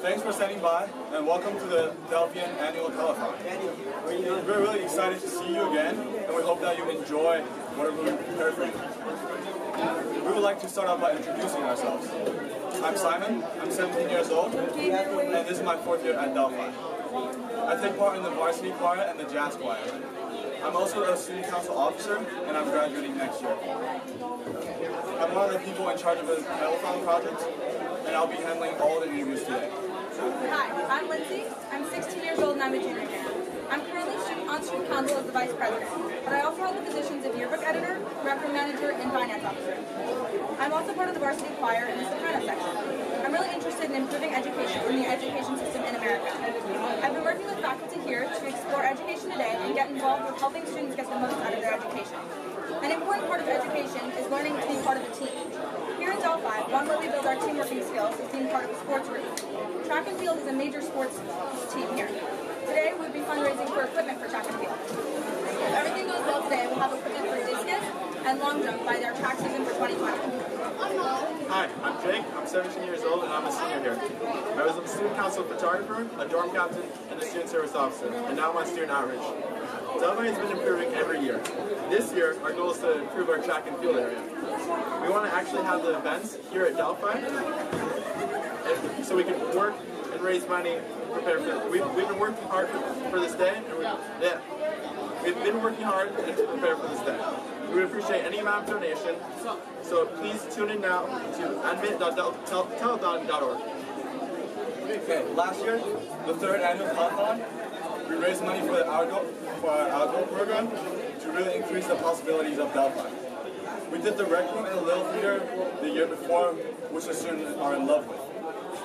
Thanks for standing by, and welcome to the Delphian Annual Telethon. We're really excited to see you again, and we hope that you enjoy whatever we prepared for you. We would like to start off by introducing ourselves. I'm Simon, I'm 17 years old, and this is my 4th year at Delphi. I take part in the varsity choir and the jazz choir. I'm also a student council officer, and I'm graduating next year. I'm one of the people in charge of the Telethon project, and I'll be handling all the interviews today. Hi, I'm Lindsay. I'm 16 years old and I'm a junior here. I'm currently on student council as the vice president, but I also hold the positions of yearbook editor, record manager, and finance officer. I'm also part of the varsity choir in the soprano section. I'm really interested in improving education in the education system in America. I've been working with faculty here to explore education today and get involved with helping students get the most out of their education. An important part of education is learning to be part of a team. Here in Delphi, one way we build our teamworking skills is being part of a sports group. Track and field is a major sports team here. Today, we'll be fundraising for equipment for track and field. If everything goes well today, we'll have equipment for discus and long jump by their track season for 2020. Hi, I'm Jake. I'm 17 years old and I'm a senior here. I was a student council photographer, a dorm captain, and a student service officer, and now I'm on student outreach. Delphi has been improving every year. This year, our goal is to improve our track and field area. We want to actually have the events here at Delphi, so we can work and raise money and prepare for it. We've been working hard for this day, and we've been working hard to prepare for this day. We would appreciate any amount of donation, so please tune in now to admit.telethon.org. Okay, last year, the 3rd annual telethon, we raised money for our outdoor program to really increase the possibilities of Delphi. We did the rec room in the Little Theater the year before, which the students are in love with.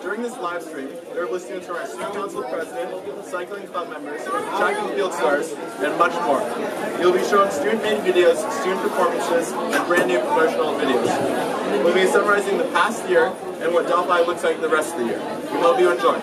During this live stream, there will be students from our student council president, cycling club members, track and field stars, and much more. You'll be shown student-made videos, student performances, and brand new promotional videos. We'll be summarizing the past year and what Delphi looks like the rest of the year. We hope you enjoy.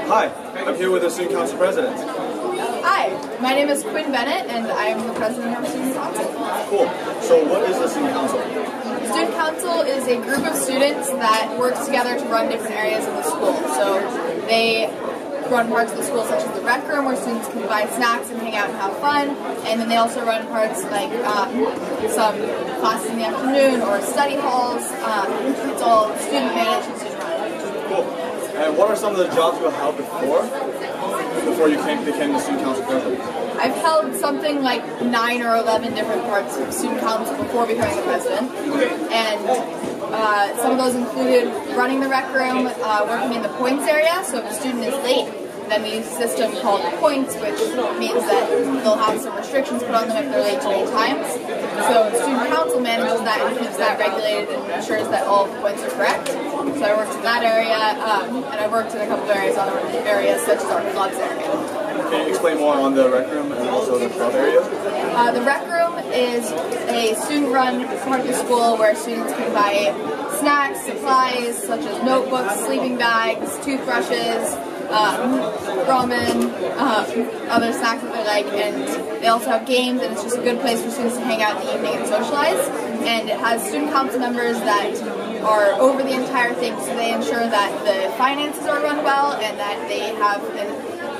Hi, I'm here with the Student Council President. Hi, my name is Quinn Bennett, and I am the president of the Student Council. Cool. So what is the Student Council? Student Council is a group of students that works together to run different areas of the school. So they run parts of the school such as the rec room, where students can buy snacks and hang out and have fun. And then they also run parts like some classes in the afternoon or study halls. It's all student managed and student run. Cool. And what are some of the jobs you held before you became the Student Council President? I've held something like 9 or 11 different parts of Student Council before becoming the president. And some of those included running the rec room, working in the points area, so if a student is late, then we use a system called points, which means that they'll have some restrictions put on them if they're late too many times. So Student Council manages that and keeps that regulated and ensures that all of the points are correct. So I worked in that area, and I worked in a couple of other areas such as our clubs area. Can you explain more on the rec room and also the club area? The rec room is a student-run part of the school where students can buy snacks, supplies such as notebooks, sleeping bags, toothbrushes, ramen, other snacks that they like, and they also have games, and it's just a good place for students to hang out in the evening and socialize. And it has student council members that are over the entire thing, so they ensure that the finances are run well and that they have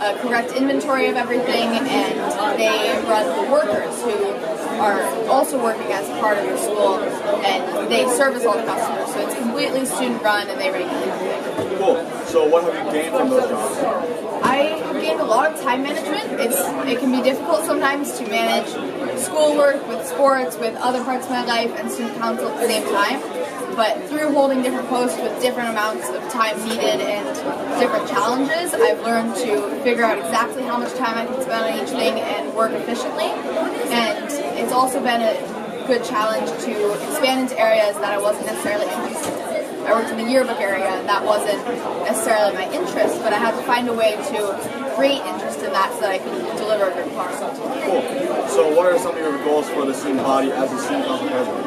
a correct inventory of everything, and they run the workers who are also working as part of the school, and they service all the customers. So it's completely student run and they regulate everything. Cool. So what have you gained from those jobs? I have gained a lot of time management. It can be difficult sometimes to manage schoolwork with sports, with other parts of my life, and student council at the same time. But through holding different posts with different amounts of time needed and different challenges, I've learned to figure out exactly how much time I can spend on each thing and work efficiently. And it's also been a good challenge to expand into areas that I wasn't necessarily interested in. I worked in the yearbook area, and that wasn't necessarily my interest, but I had to find a way to create interest in that so that I could deliver a good product. Cool. So what are some of your goals for the student body as a student council president?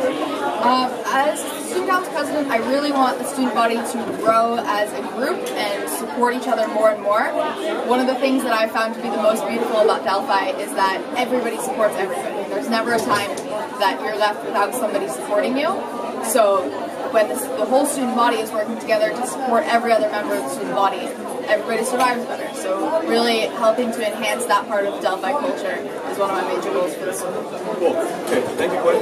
As student council president, I really want the student body to grow as a group and support each other more and more. One of the things that I found to be the most beautiful about Delphi is that everybody supports everybody. There's never a time that you're left without somebody supporting you. So when the whole student body is working together to support every other member of the student body, everybody survives better. So really helping to enhance that part of Delphi culture is one of my major goals for this one. Cool. Okay, thank you, Quinn.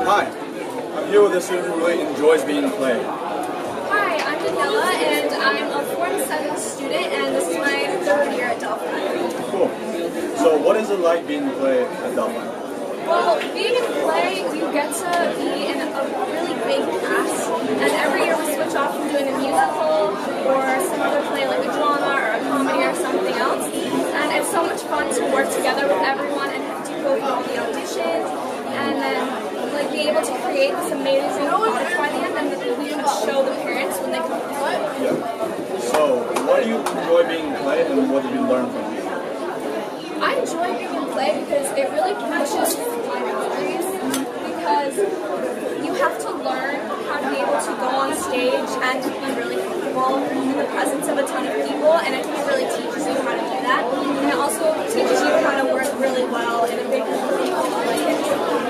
Hi, I'm here with a student who really enjoys being in play. Hi, I'm Daniela, and I'm a Form 7 student, and this is my 3rd year at Delphi. Cool. So what is it like being in play at Delphi? Well, being in play, you get to be in a really big cast, and every year we switch off from doing a musical or some other play like a drama or a comedy or something else, and it's so much fun to work together with everyone and have to go through all the auditions, and then like be able to create this amazing product by the end, and that we can show the parents when they come to play. Yeah. So, what do you enjoy being in play, and what did you learn from it? I enjoy being in play because it really pushes my boundaries, because you have to learn how to be able to go on stage and to be really comfortable in the presence of a ton of people, and I think it really teaches you how to do that, and it also teaches you how to work really well in a big group. Like,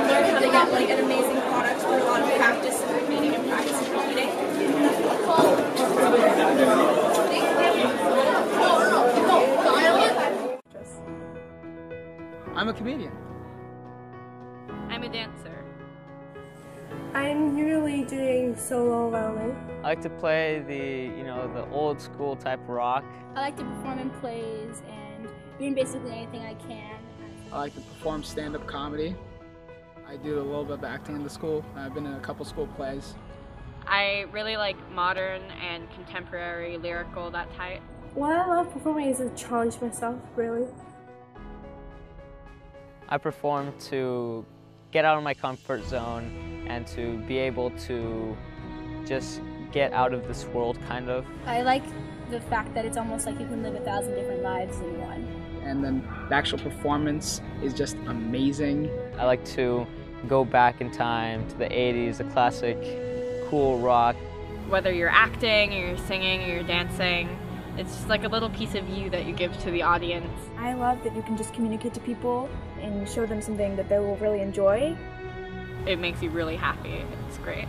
learn how to get like an amazing product through a lot of practice and repeating and practice and repeating. I'm a comedian. I'm a dancer. I'm usually doing solo violin. I like to play the old school type rock. I like to perform in plays and doing basically anything I can. I like to perform stand-up comedy. I do a little bit of acting in the school. I've been in a couple school plays. I really like modern and contemporary, lyrical, that type. What I love performing is to challenge myself, really. I perform to get out of my comfort zone and to be able to just get out of this world, kind of. I like the fact that it's almost like you can live 1,000 different lives in one. And then the actual performance is just amazing. I like to go back in time to the 80s, the classic cool rock. Whether you're acting, or you're singing, or you're dancing, it's just like a little piece of you that you give to the audience. I love that you can just communicate to people and show them something that they will really enjoy. It makes you really happy. It's great.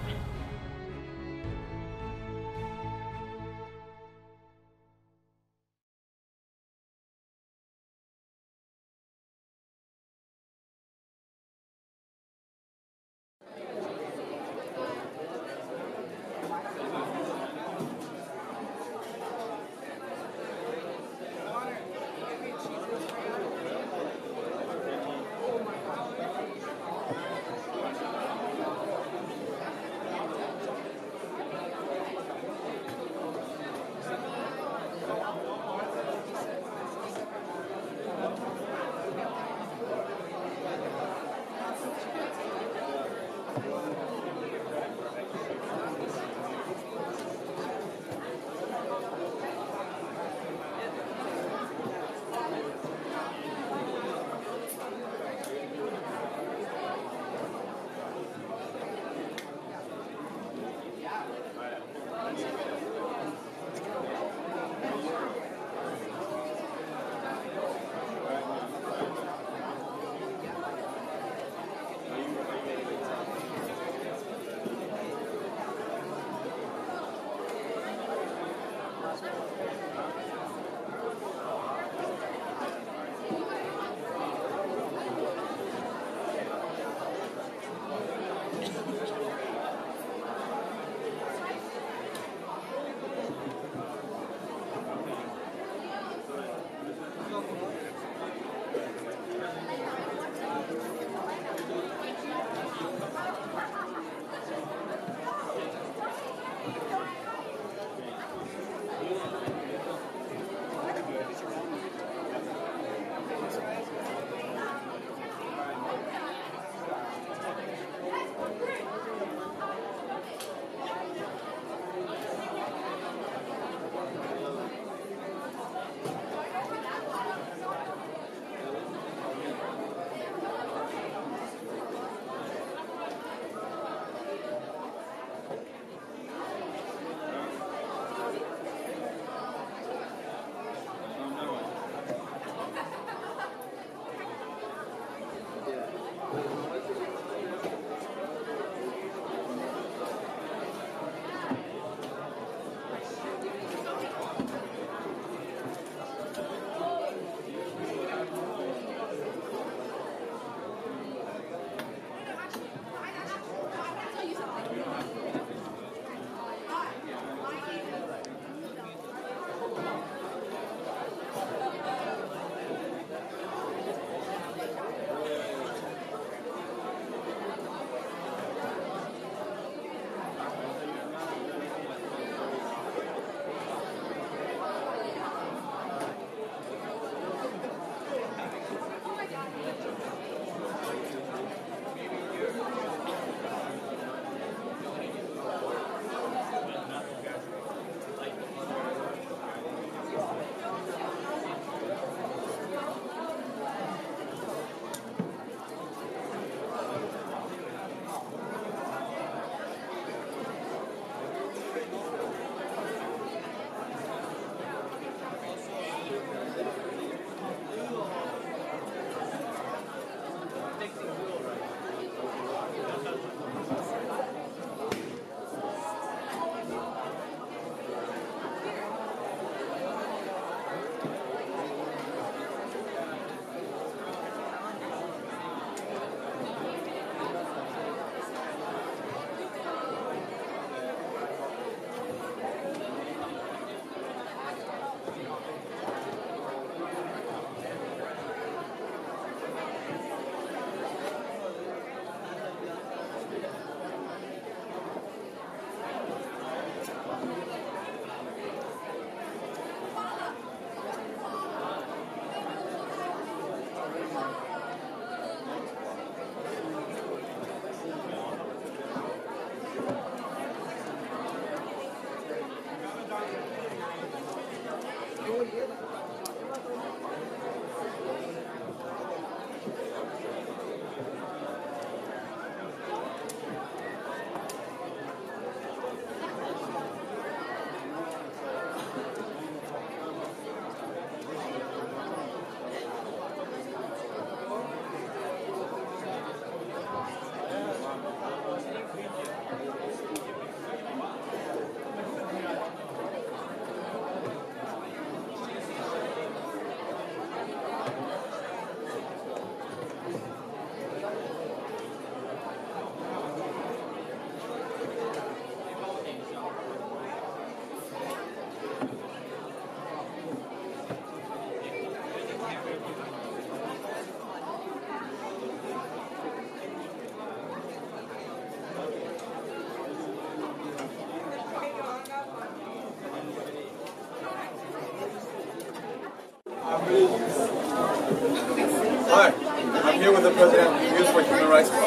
president of the Youth for Human Rights Club.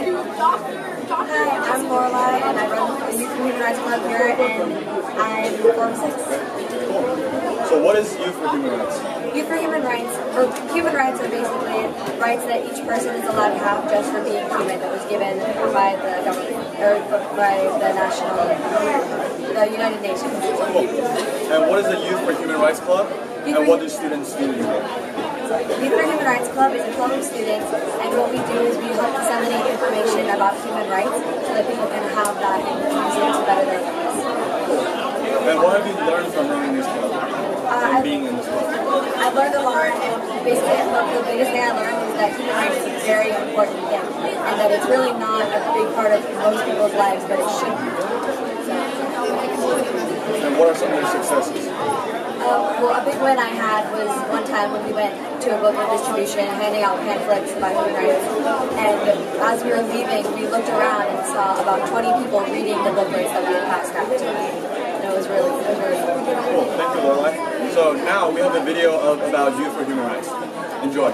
Hi, I'm Lorelai, and I run the Youth for Human Rights Club here, and I'm Form 6. Cool. So what is Youth for Human Rights? Youth for Human Rights, or human rights are basically rights that each person is allowed to have just for being human, that was given by the government, or by the United Nations. Cool. And what is the Youth for Human Rights Club? And what do students do here? Youth for Human Rights Club is a club of students, and what we do is we help disseminate information about human rights so that people can have that and use it to better their lives. And what have you learned from running this club? And being in this club? I've learned a lot, and basically the biggest thing I learned is that human rights is a very important thing, and that it's really not a big part of most people's lives, but it should be. And what are some of your successes? Well, a big win I had was one time when we went to a booklet distribution, handing out pamphlets about human rights, and as we were leaving, we looked around and saw about 20 people reading the booklets that we had passed out to. And it was really cool. Cool, thank you, Lorelai. So now we have a video about Youth for Human Rights. Enjoy.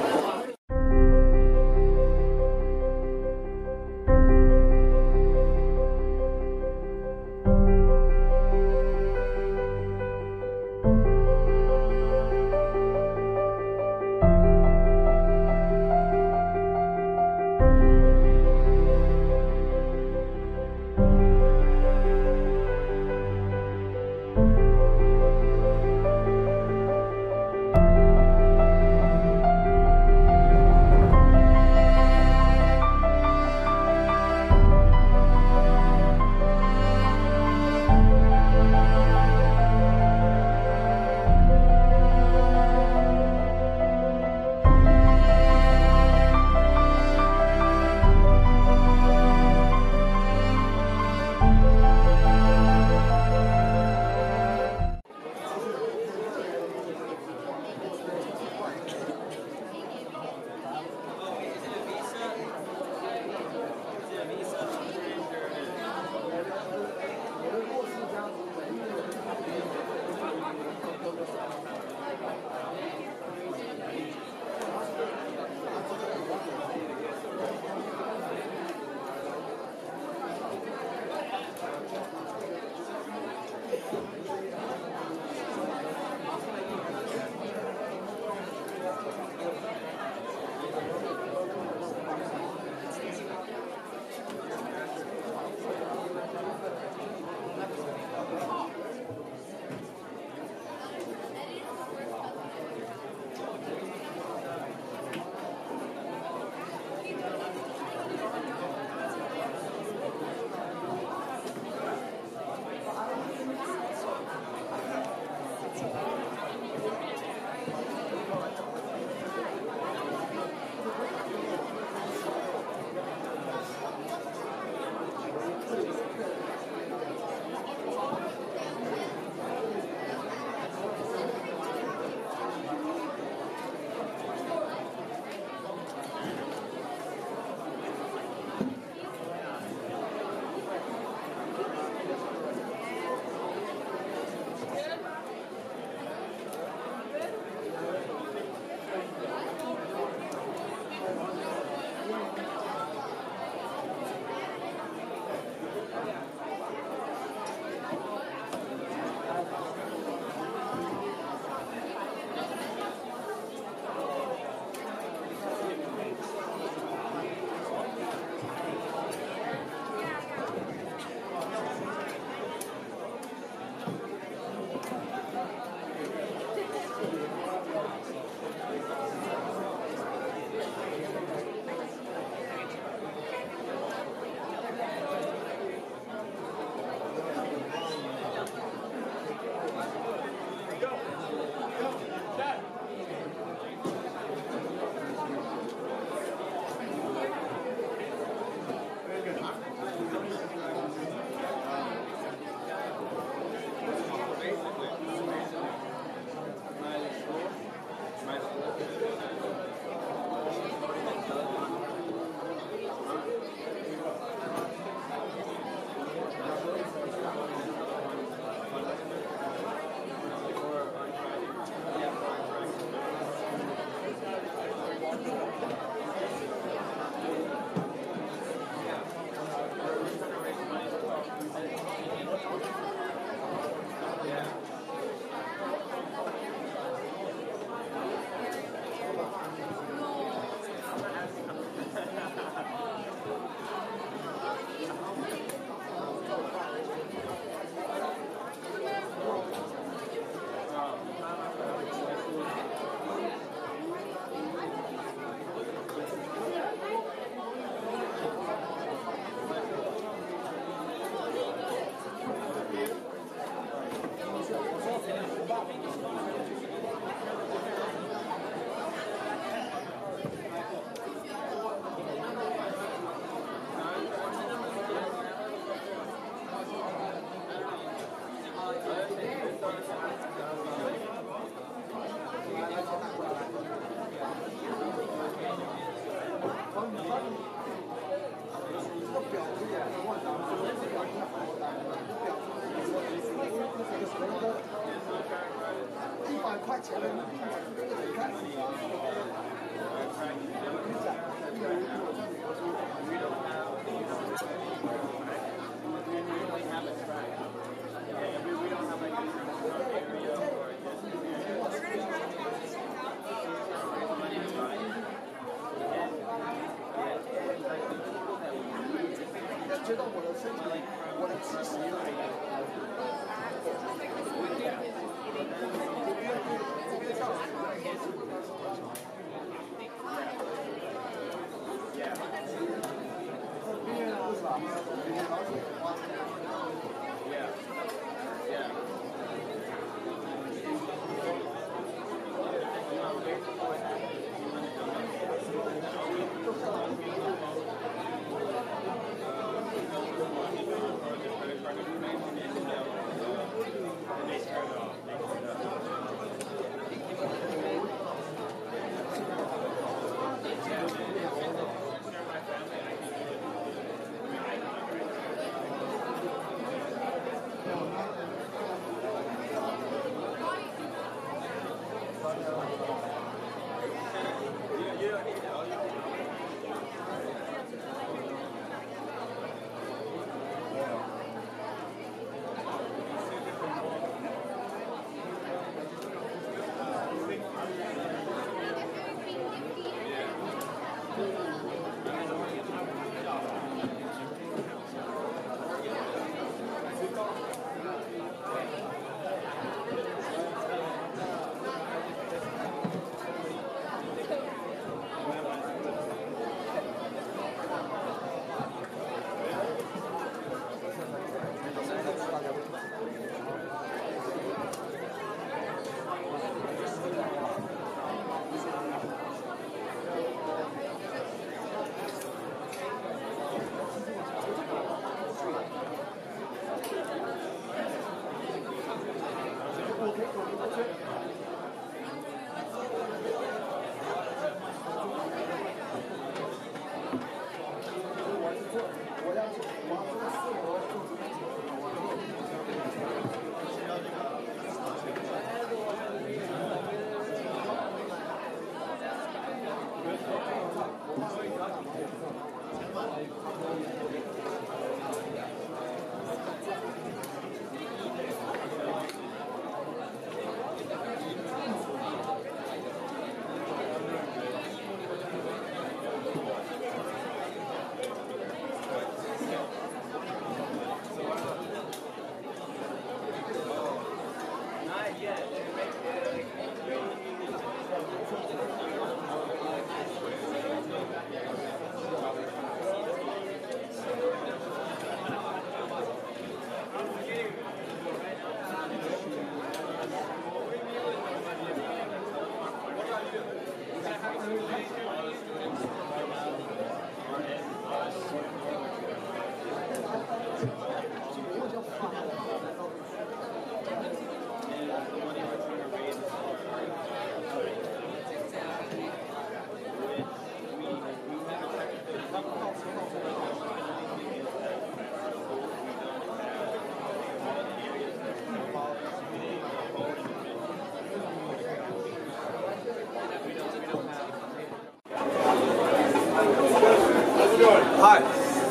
Hi,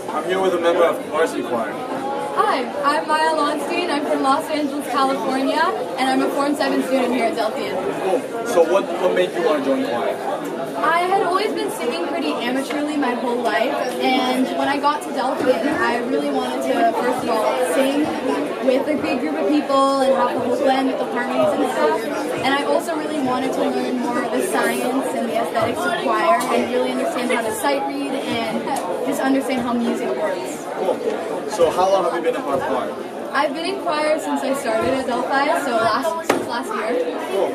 I'm here with a member of Varsity Choir. Hi, I'm Maya Lonstein. I'm from Los Angeles, California, and I'm a Form 7 student here at Delphian. Cool. So what made you want to join choir? I had always been singing pretty amateurly my whole life, and when I got to Delphian, I really wanted to, first of all, sing with a big group of people and have the whole blend with the harmonies and stuff. And I also really wanted to learn more of the science and the aesthetics of choir and really understand how to sight read and just understand how music works. Cool. So how long have you been in our choir? I've been in choir since I started at Delphi, so since last year. Cool.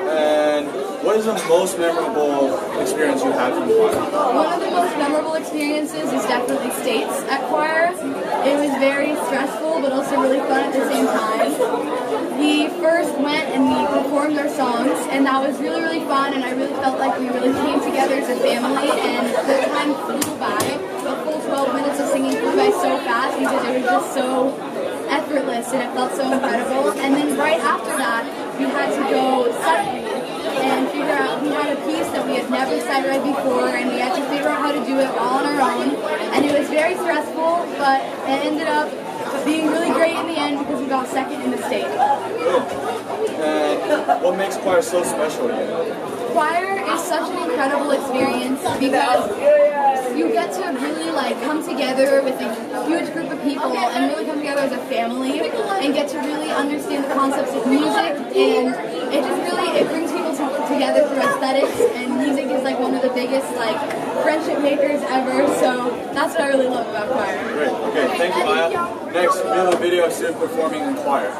And what is the most memorable experience you had from choir? One of the most memorable experiences is definitely States at choir. It was very stressful, but also really fun at the same time. We first went and we performed our songs, and that was really, really fun, and I really felt like we really came together as a family, and the time flew by. The full 12 minutes of singing flew by so fast because it was just so effortless and it felt so incredible. And then right after that, we had to go sight read and figure out, we had a piece that we had never sight read before, and we had to figure out how to do it all on our own, and it was very stressful, but it ended up being really great in the end because we got second in the state. And what makes choir so special to you? Choir is such an incredible experience because you get to really come together with a huge group of people and really come together as a family and get to really understand the concepts of music, and it just really, it brings people together through aesthetics, and music is one of the biggest friendship makers ever, so that's what I really love about choir. Great, okay, thank you, Maya. Next, we have a video of students performing in choir.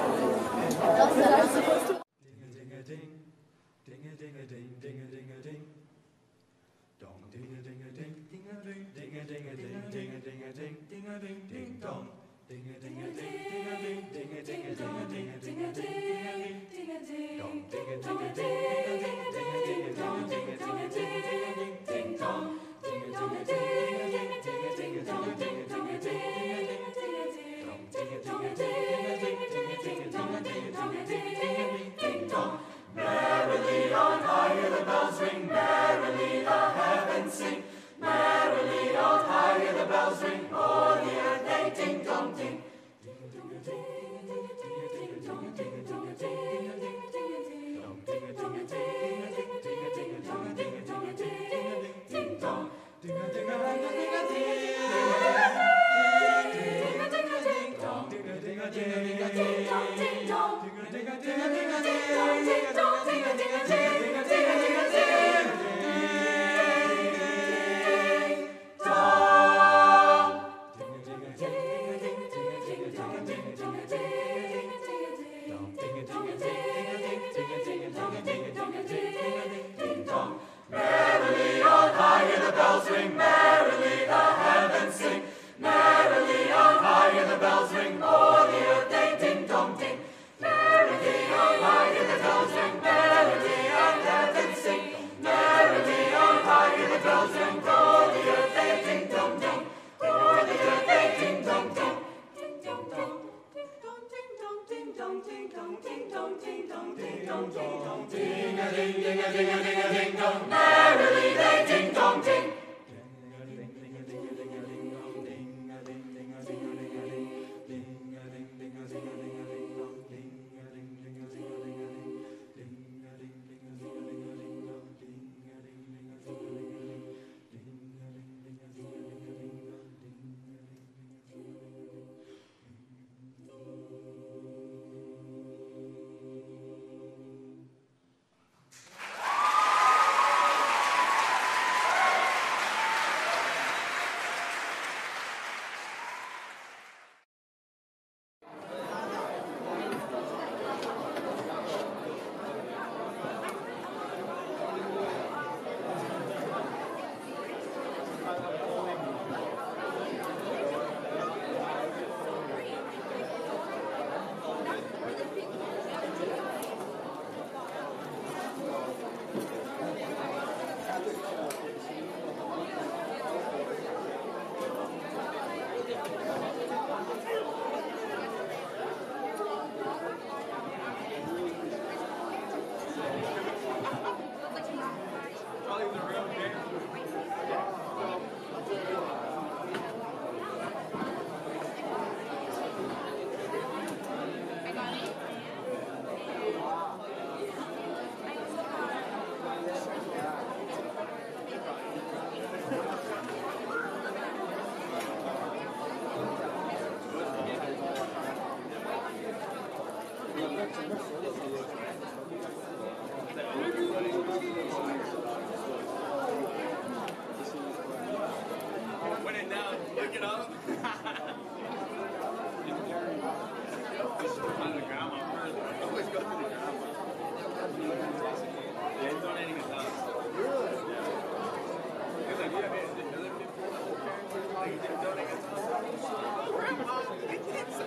Merrily on high, hear the bells ring, merrily the heavens sing. Merrily on high, hear the bells ring, o'er the earth they ding dong ding. Merrily on high, hear the bells ring, merrily the heavens sing. Merrily on high, hear the bells ring, o'er the earth they ding dong ding. Merrily on high, hear the bells ring, merrily the heavens sing. Merrily on high, hear the bells ring, o'er the earth they ding dong ding. O'er the earth they ding dong ding. Ding dong dong, ding dong ding dong ding dong ding dong ding dong ding dong ding dong ding dong ding a ding ding a ding a ding a ding dong. Merrily they ding dong ding. When in doubt, look it up. Just on the grandma first. Always go to the grandma. Yeah, he's donating his house. Yeah. He's like, yeah, man, did other people like he didn't donate his house? Grandma, he did so.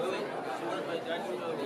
Lily, she wanted to play Jackson.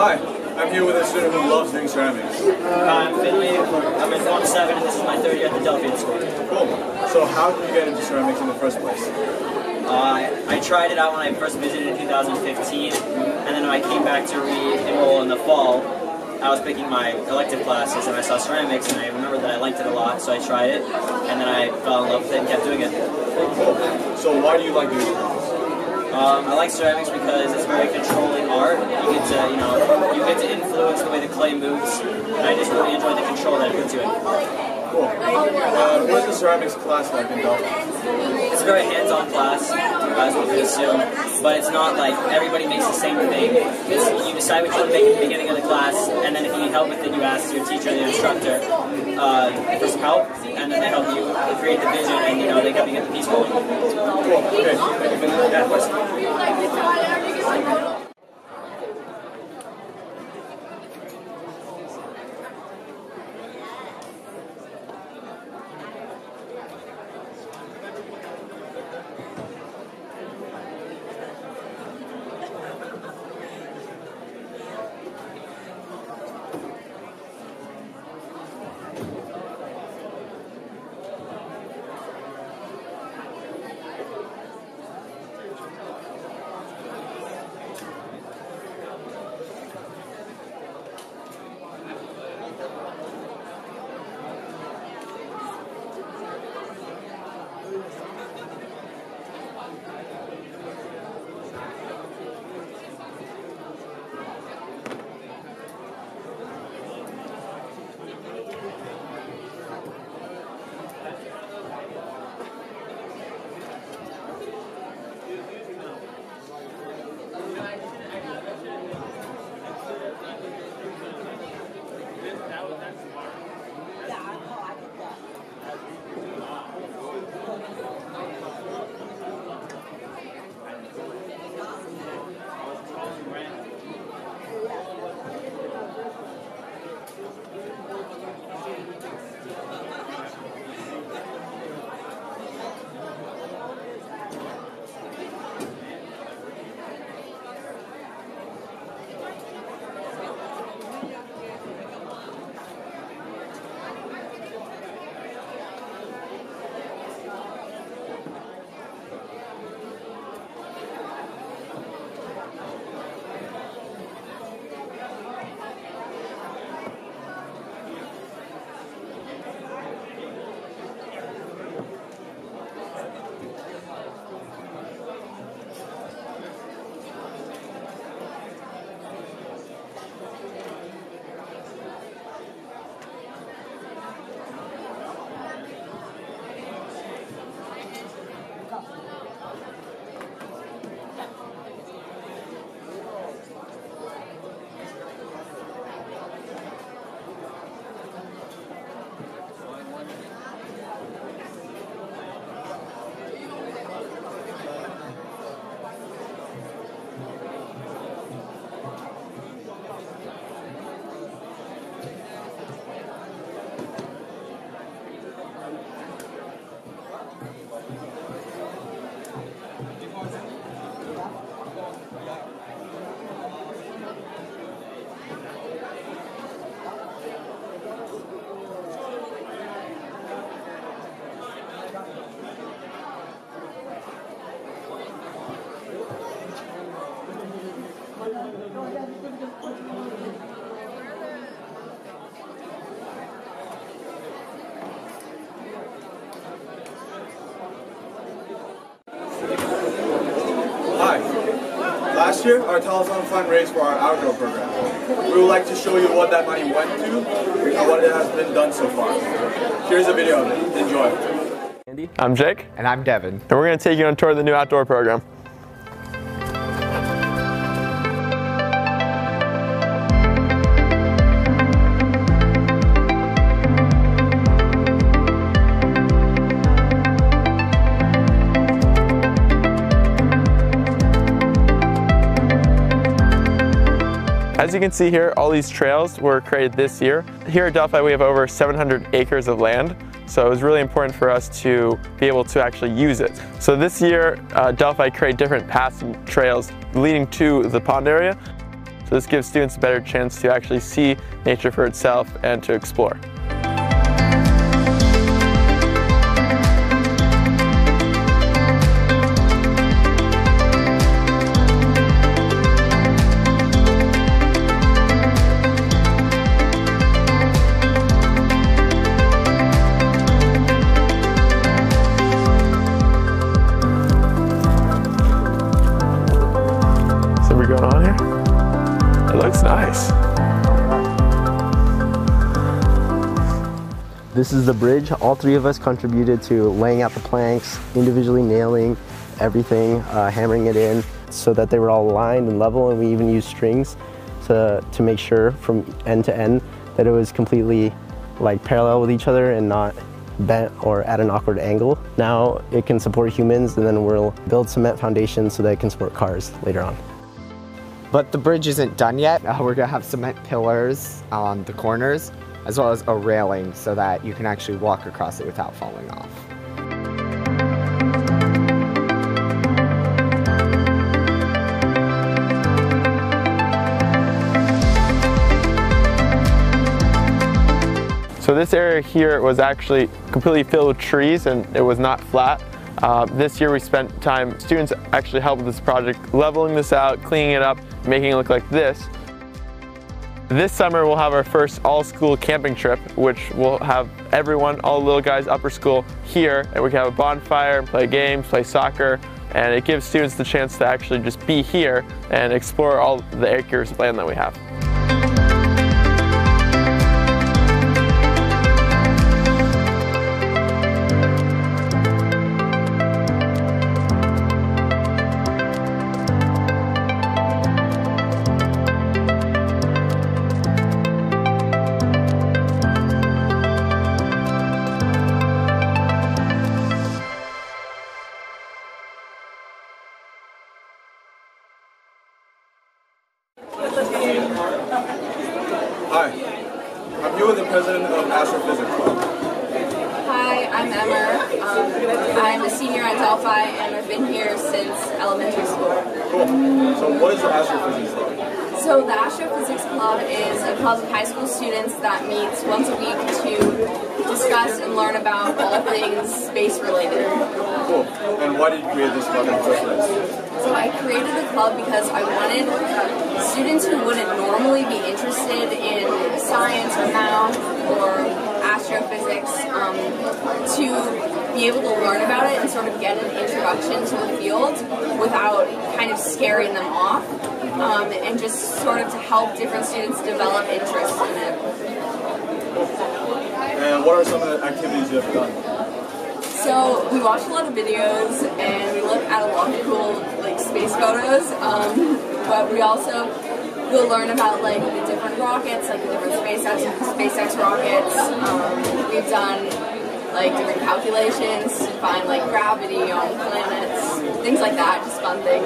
Hi, I'm here with a student who loves doing ceramics. I'm Finley, I'm in Form 7 and this is my third year at the Delphian School. Cool. So how did you get into ceramics in the first place? I tried it out when I first visited in 2015, and then when I came back to re-enroll in the fall, I was picking my elective classes and I saw ceramics and I remembered that I liked it a lot, so I tried it, and then I fell in love with it and kept doing it. Cool. So why do you like doing ceramics? I like ceramics because it's very controlling art. You get to, you get to influence the way the clay moves, and I just really enjoy the control that it puts you in. Cool. What is the ceramics class like in Delphi? It's a very hands-on class, as one could assume, but it's not like everybody makes the same thing. You decide what you want to make at the beginning of the class, and then if you need help with it, you ask your teacher or the instructor for some help, and then they help you create the vision, and they help you get the piece going. Cool. Okay. Thank you for that question. Last year, our telethon fund raised for our outdoor program. We would like to show you what that money went to and what it has been done so far. Here's a video of it. Enjoy. I'm Jake. And I'm Devin. And we're going to take you on a tour of the new outdoor program. As you can see here, all these trails were created this year. Here at Delphi, we have over 700 acres of land, so it was really important for us to be able to actually use it. So this year, Delphi created different paths and trails leading to the pond area. So this gives students a better chance to actually see nature for itself and to explore. Going on here? It looks nice. This is the bridge. All three of us contributed to laying out the planks, individually nailing everything, hammering it in so that they were all aligned and level, and we even used strings to make sure from end to end that it was completely like parallel with each other and not bent or at an awkward angle. Now it can support humans, and then we'll build cement foundations so that it can support cars later on. But the bridge isn't done yet. We're gonna have cement pillars on the corners, as well as a railing so that you can actually walk across it without falling off. So this area here was actually completely filled with trees and it was not flat. This year we spent time, students actually helped with this project, leveling this out, cleaning it up, making it look like this. This summer we'll have our first all-school camping trip, which will have everyone, all the little guys, upper school here, and we can have a bonfire, play games, play soccer, and it gives students the chance to actually just be here and explore all the acres of land that we have. Hi, I'm here with the president of Astrophysics Club. Hi, I'm Emma. I'm a senior at Delphi and I've been here since elementary school. Cool. So what is the Astrophysics Club? So the Astrophysics Club is a club of high school students that meets once a week to discuss and learn about all things space related. Cool. And why did you create this club in the first place? So I created the club because I wanted students who wouldn't normally be interested in science or math or astrophysics to be able to learn about it and sort of get an introduction to the field without kind of scaring them off, and just sort of to help different students develop interest in it. And what are some of the activities you have done? So we watch a lot of videos and we look at a lot of cool space photos, but we also will learn about the different rockets, the different SpaceX rockets. We've done different calculations to find gravity on planets, things like that, just fun things.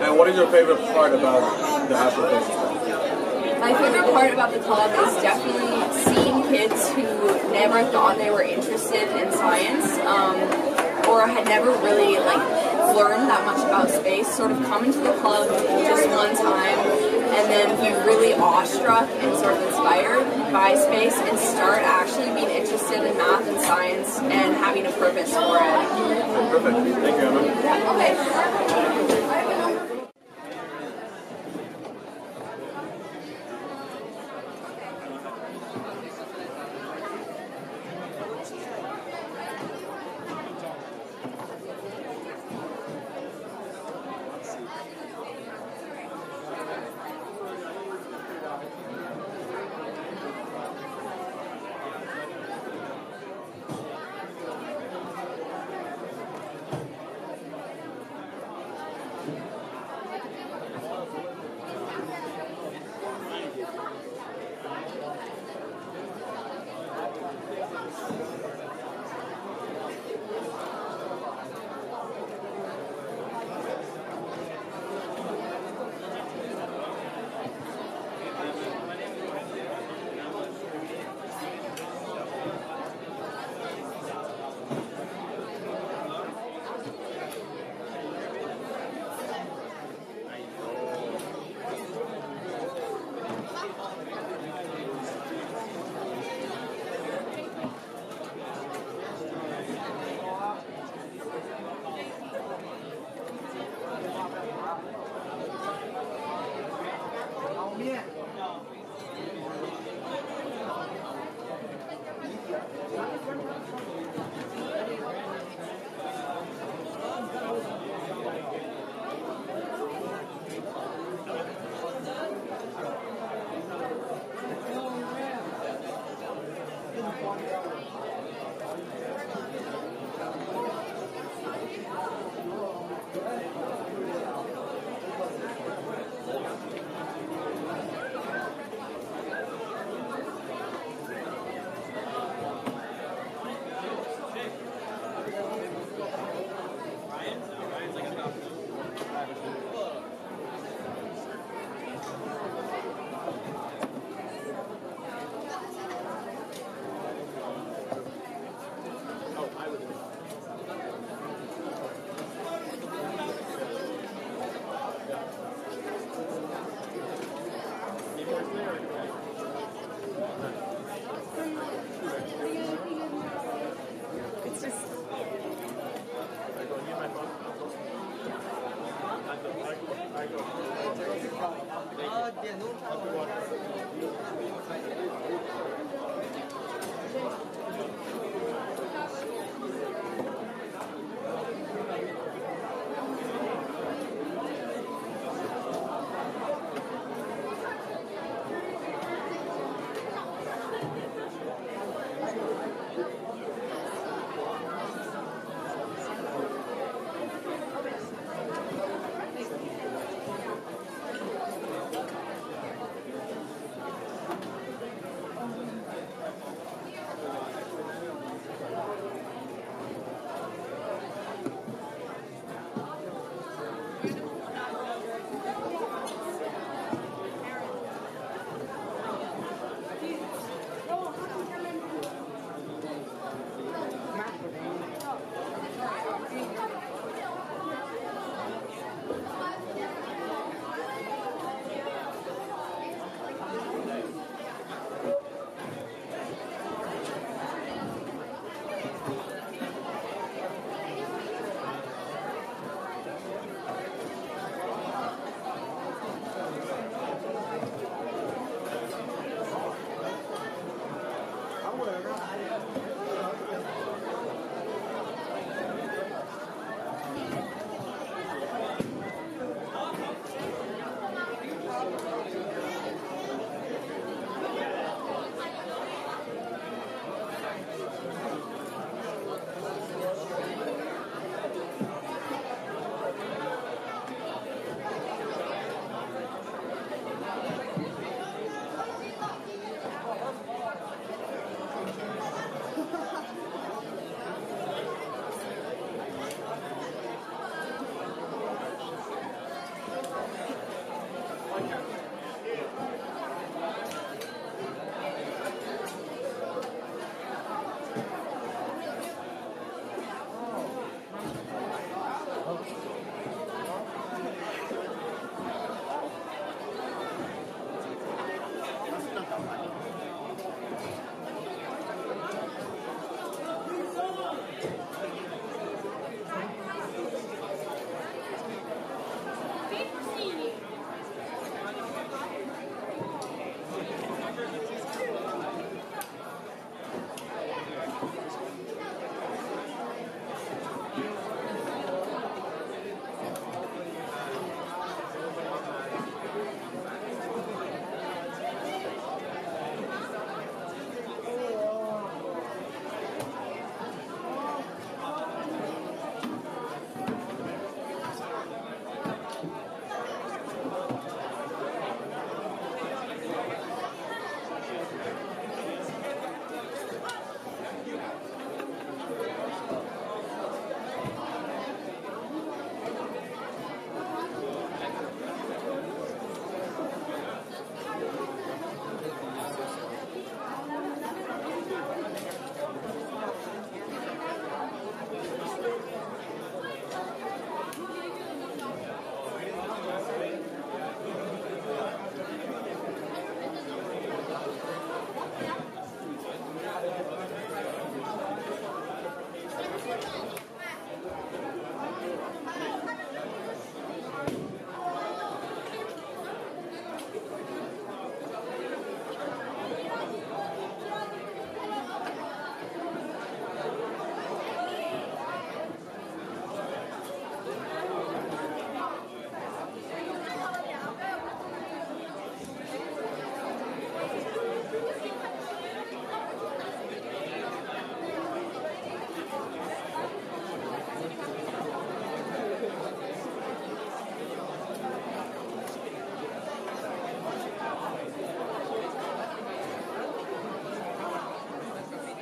And what is your favorite part about the Astrophysics Club? My favorite part about the club is definitely seeing kids who never thought they were interested in science, or had never really learned that much about space, sort of come into the club just one time and then be really awestruck and sort of inspired by space and start actually being interested in math and science and having a purpose for it. Perfect. Thank you, Emma. Okay. It's just.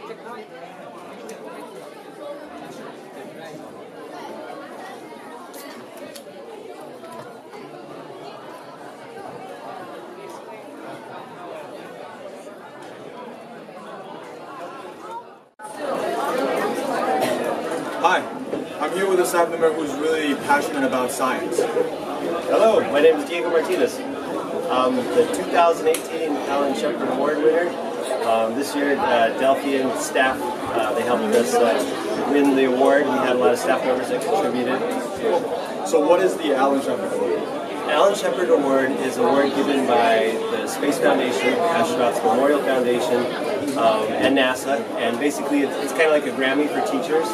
Hi, I'm here with a staff member who's really passionate about science. Hello, my name is Diego Martinez. I'm the 2018 Alan Shepard Award winner. This year, Delphian staff, they helped us win the award. We had a lot of staff members that contributed. So what is the Alan Shepard Award? Alan Shepard Award is an award given by the Space Foundation, Astronauts Memorial Foundation, and NASA, and basically it's kind of like a Grammy for teachers,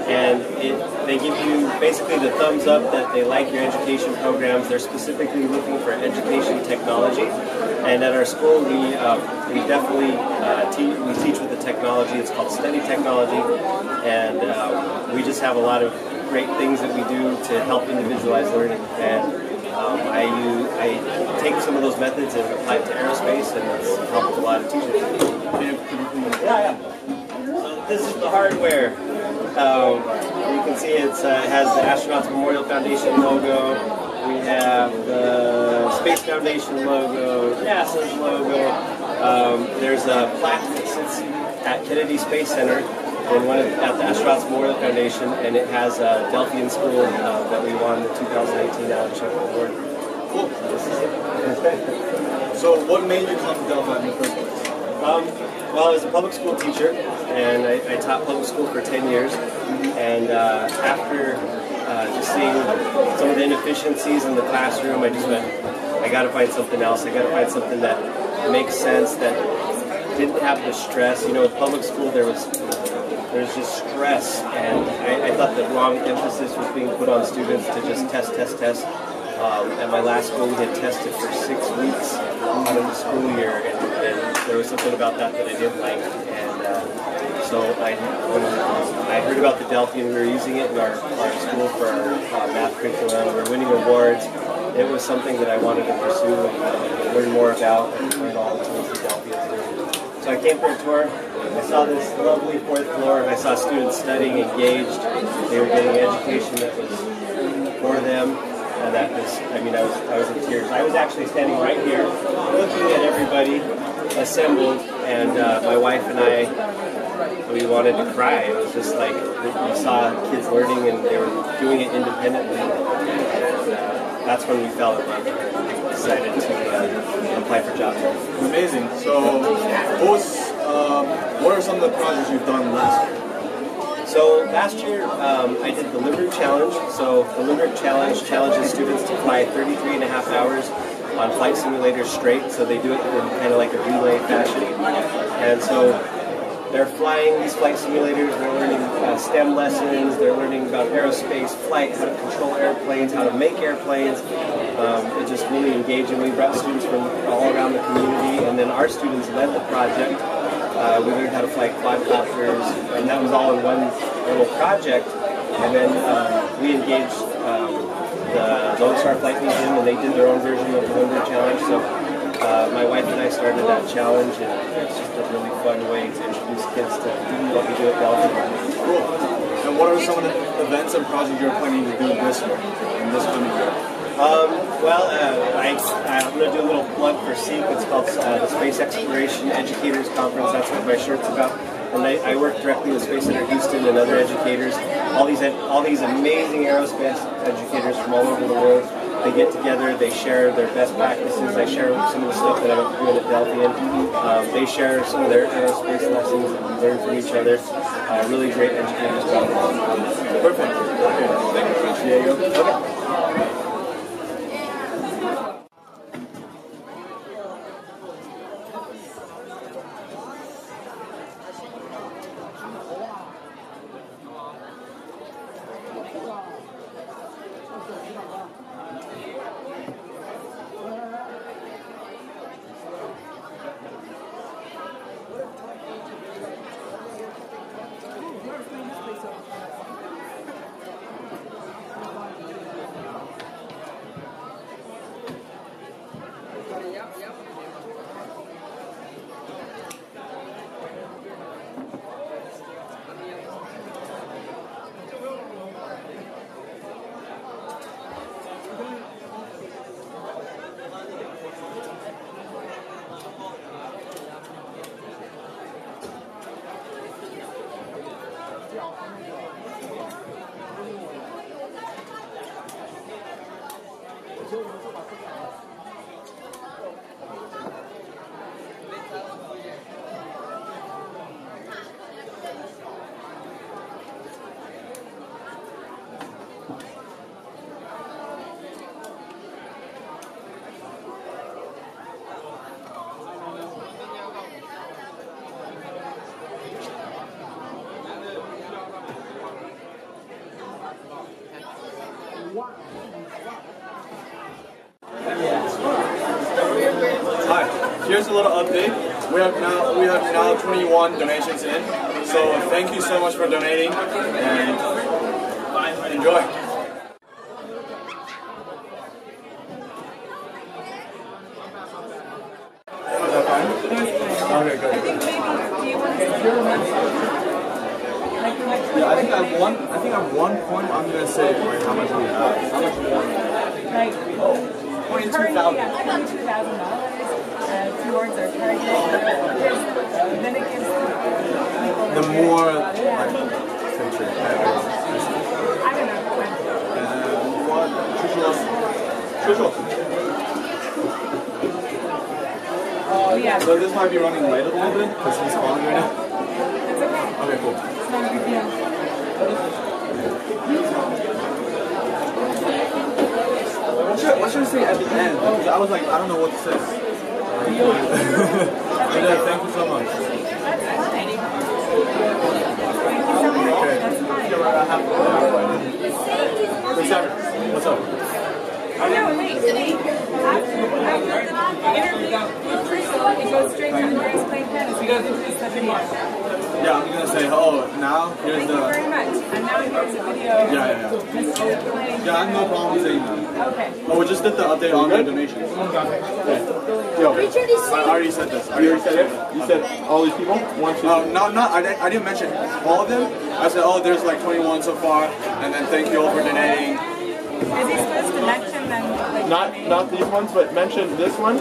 and they give you basically the thumbs up that they like your education programs. They're specifically looking for education technology, and at our school we definitely we teach with the technology. It's called Study Technology, and we just have a lot of great things that we do to help individualize learning, and I take some of those methods and apply it to aerospace, and it's helped a lot of teachers. Yeah. So this is the hardware. You can see it has the Astronauts Memorial Foundation logo. We have the Space Foundation logo, NASA's logo. There's a plaque that sits at Kennedy Space Center at the Astronauts Memorial Foundation, and it has a Delphian school that we won the 2018 Alan Shepard Award. Cool. So what made you come to Delphi in the first place? Well, I was a public school teacher, and I taught public school for 10 years, and after just seeing some of the inefficiencies in the classroom, I just went, I got to find something else. I got to find something that makes sense, that didn't have the stress. You know, with public school, there's just stress, and I thought the wrong emphasis was being put on students to just test. At my last school, we had tested for 6 weeks out of the school year, and there was something about that I didn't like. And so when I heard about the Delphian, we were using it in our school for our math curriculum. We were winning awards. It was something that I wanted to pursue and learn more about, and learn all the tools the Delphians do. So I came for a tour. I saw this lovely 4th floor, and I saw students studying, engaged. They were getting education that was for them. And that was, I was in tears. I was actually standing right here, looking at everybody assembled, and my wife and I, we wanted to cry. It was just like, we saw kids learning, and they were doing it independently. And that's when we fell in love and decided to apply for jobs. Amazing. So, what are some of the projects you've done last year? So last year I did the Limerick Challenge. So the Limerick Challenge challenges students to fly 33.5 hours on flight simulators straight. So they do it in kind of like a relay fashion. And so they're flying these flight simulators, they're learning STEM lessons, they're learning about aerospace, flight, how to control airplanes, how to make airplanes. It's just really engaging. We brought students from all around the community, and then our students led the project. We learned how to fly quadcopters, and that was all in one little project. And then we engaged the Lone Star Flight Museum, and they did their own version of the Limerick Challenge. So my wife and I started that challenge, and it's just a really fun way to introduce kids to doing what we do at Delphian. Cool. And what are some of the events and projects you're planning to do this year, in this coming year? I'm going to do a little plug for SEEK. It's called the Space Exploration Educators Conference. That's what my shirt's about. And I work directly with Space Center Houston and other educators. All these amazing aerospace educators from all over the world. They get together, they share their best practices. I share some of the stuff that I'm doing at Delphian. They share some of their aerospace lessons that we learn from each other. Really great educators. Perfect. Thank you very much, Diego. Okay. Hi, here's a little update. We have now 21 donations in. So thank you so much for donating and enjoy. Was that fine? Okay, good. Yeah, I think at one point I'm gonna say like how much we have. How much we have? Like $22,000. $22,000 towards our target. Then it gives The more like picture. I don't know. What? Yeah. So this might be running late a little bit because he's calling right now. It's okay. Okay, cool. It's not a big deal. What should I say at the end? Because I was like, I don't know what to say. Yeah, thank you so much. That's fine. Okay. What's up? Oh no, wait. After the interview, it goes straight to Andreas playing tennis. We don't introduce the video. Yeah, I'm gonna say, oh, now here's Thank the... you very much. And now here's a video. Yeah, I have no problem saying that. Okay. Oh, we just did the update on the donations. Okay. Yo, I already said this. I already said it? You said all these people? I didn't mention all of them. I said, oh, there's like 21 so far, and then thank you all for donating. Is he supposed to mention them? Like, Not these ones, but mention this one.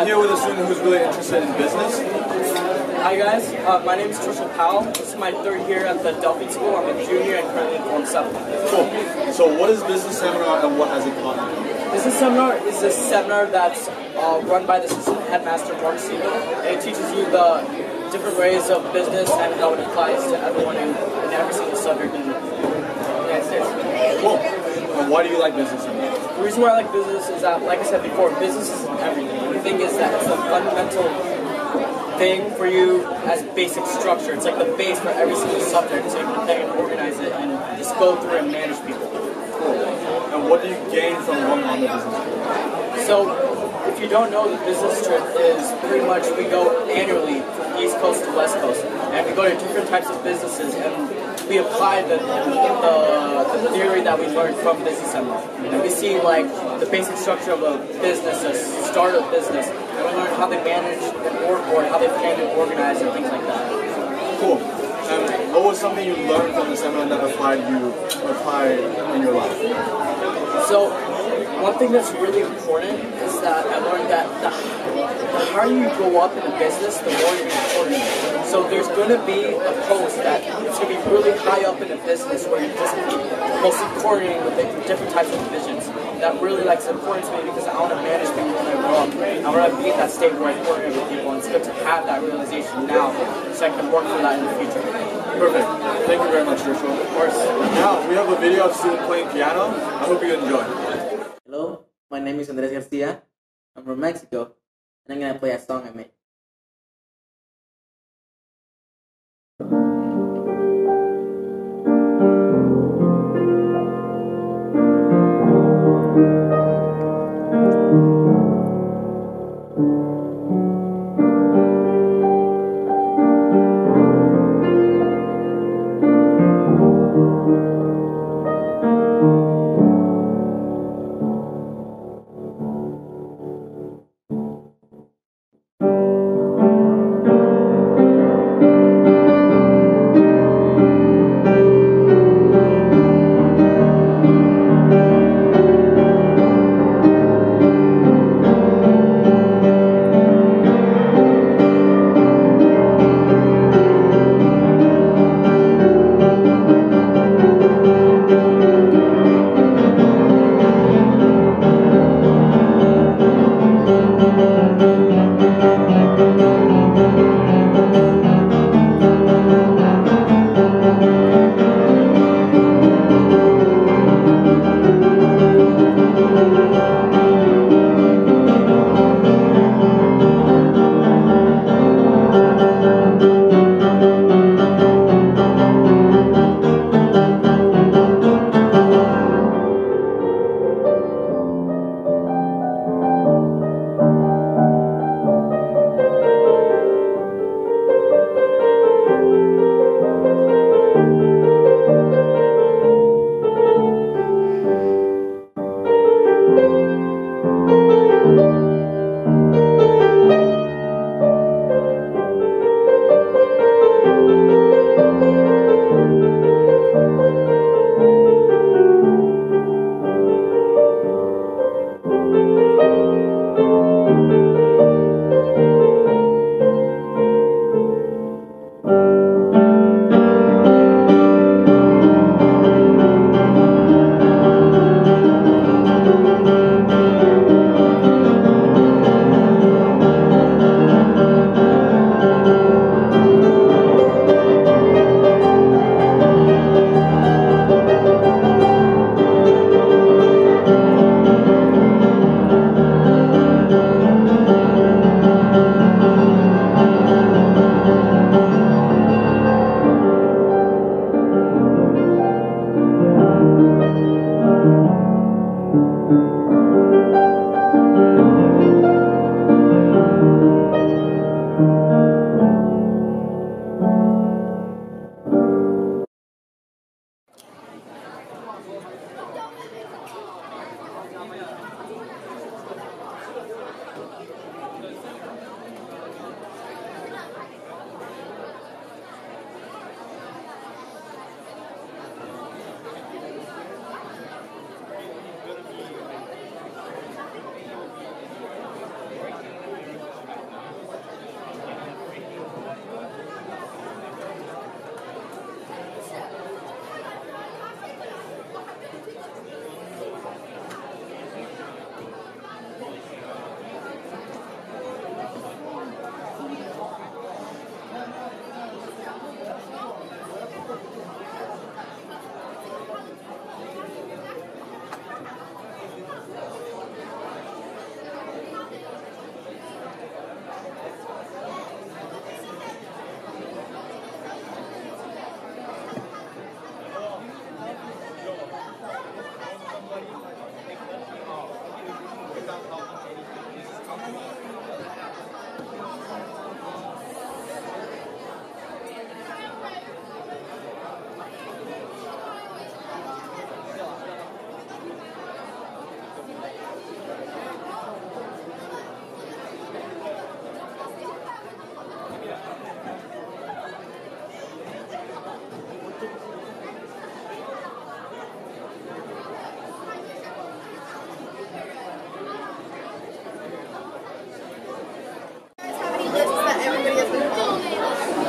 here with a student who's really interested in business. Hi guys, my name is Trisha Powell. This is my third year at the Delphian School. I'm a junior and currently in Form 7. Cool. So what is Business Seminar and what has it taught you? Business Seminar is a seminar that's run by the assistant headmaster, Mark Siegel. And it teaches you the different ways of business and how it applies to everyone in every single subject in the United States. Cool. And why do you like Business Seminar? The reason why I like business is that, like I said before, business is everything. The thing is that it's the fundamental thing for you as basic structure. It's like the base for every single subject, so you can plan and organize it and just go through and manage people. Cool. And what do you gain from going on the business trip? So, if you don't know, the business trip is pretty much we go annually from East Coast to West Coast, and we go to different types of businesses, and we apply the theory that we learned from Business Seminar. And we see like the basic structure of a business, a startup business, and we learn how they manage and work for it, how they plan and organize and things like that. Cool. And what was something you learned from the seminar that applied in your life? So, one thing that's really important is that I learned that the higher you go up in the business, the more you're important. So there's going to be a post that it's going to be really high up in the business where you're just mostly coordinating with different types of divisions. That really is important to me because I want to manage people when I grow up. I want to be at that state where I coordinate with people, and it's good to have that realization now so I can work for that in the future. Perfect. Thank you very much, Joshua. Of course. Now, we have a video of a student playing piano. I hope you enjoy. Hello, my name is Andres Garcia. I'm from Mexico, and I'm going to play a song I made.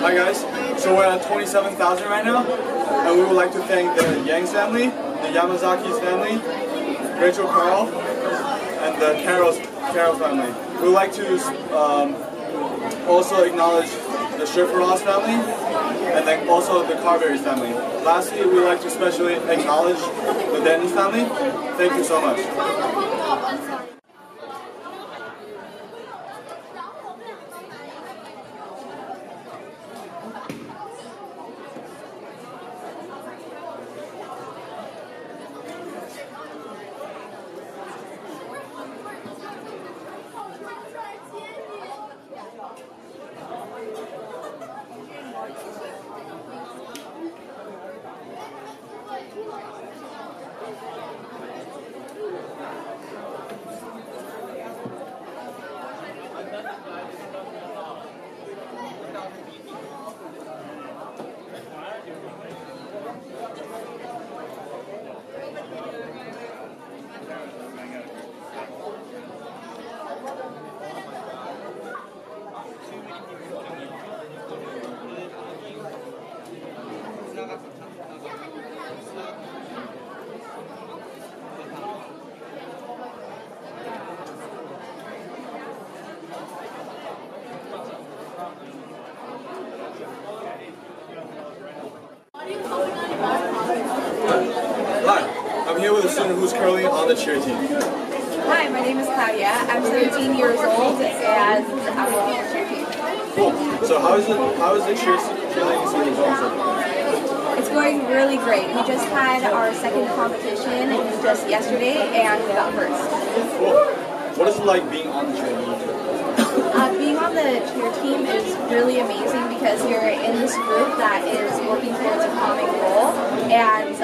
Hi guys, so we're at 27,000 right now, and we would like to thank the Yang's family, the Yamazaki's family, Rachel Carl, and the Carol family. We would like to also acknowledge the Schifferos family, and then also the Carberry's family. Lastly, we would like to especially acknowledge the Denny's family. Thank you so much. Hi, I'm here with a student who's currently on the cheer team. Hi, my name is Claudia. I'm 17 years old and I'm on the cheer team. Cool. So how is the cheerleading season going so far? It's going really great. We just had our second competition just yesterday and we got first. Cool. What is it like being on the cheerleading team? Being on the cheer team is really amazing because you're in this group that is working towards a common goal, and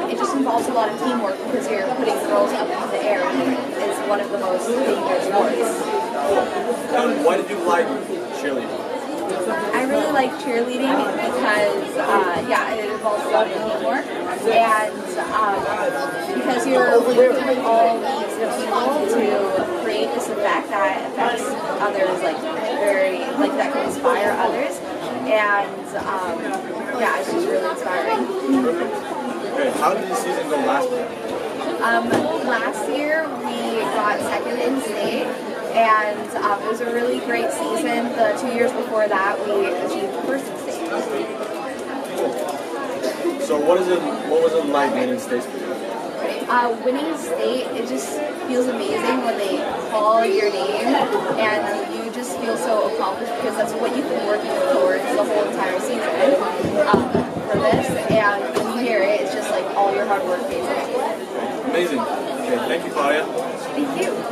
it just involves a lot of teamwork because you're putting girls up into the air, which is one of the most dangerous sports. And why did you like cheerleading? I really like cheerleading because, yeah, it involves a lot of teamwork, and because you're working with all these people to create this effect that affects others, like that can inspire others, and yeah, it's just really inspiring. Okay, how did the season go last year? Last year we got second in state. And it was a really great season. The 2 years before that, we achieved first in state. So what was it like winning state for you? Winning state, it just feels amazing when they call your name, and you just feel so accomplished because that's what you've been working towards the whole entire season for this. And when you hear it, it's just like all your hard work pays off. Amazing. Okay, thank you, Claudia. Thank you.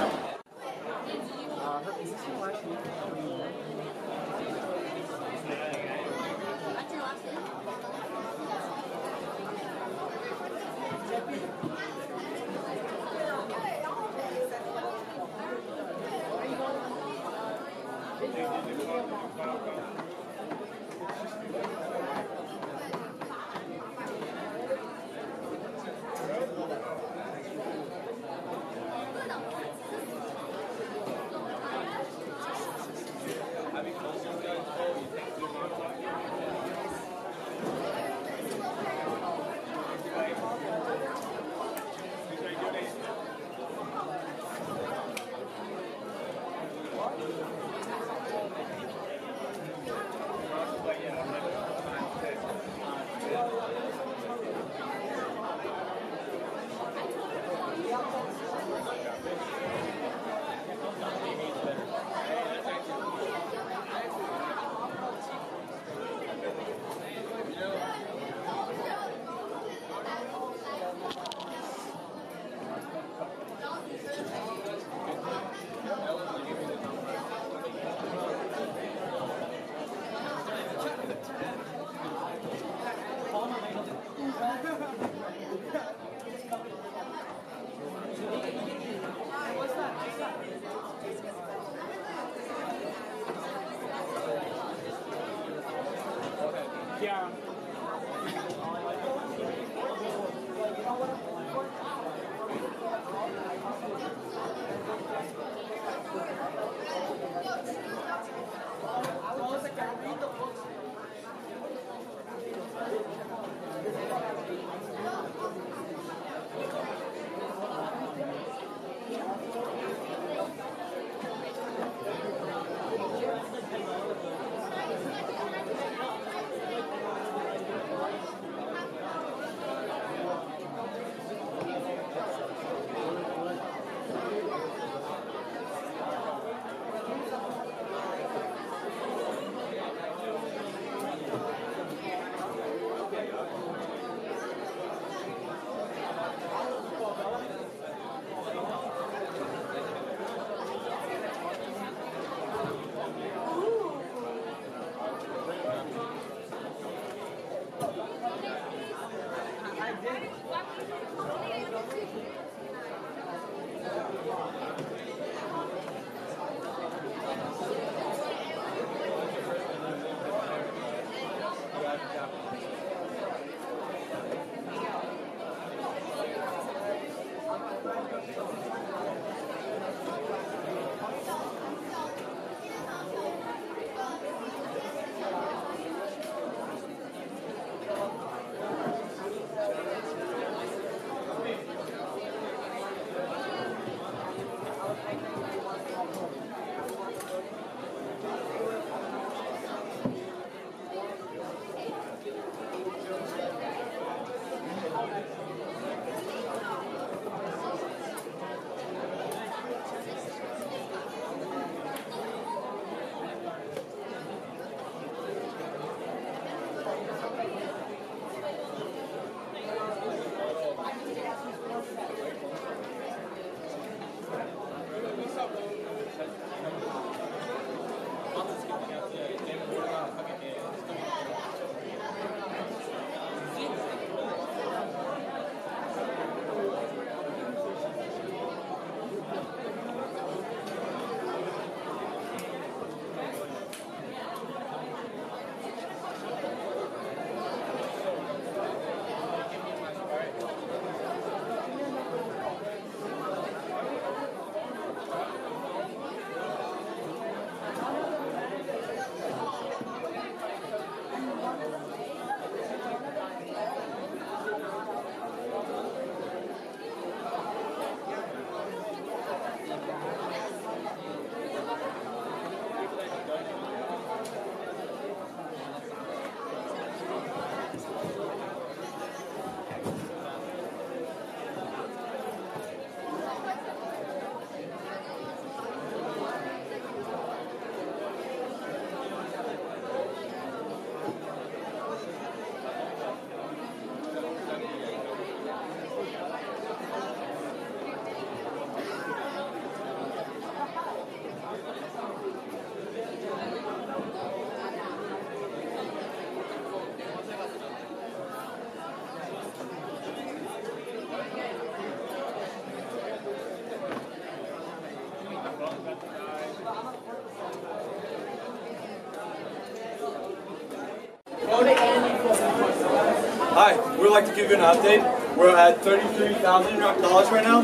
Hi, we would like to give you an update. We're at $33,000 right now.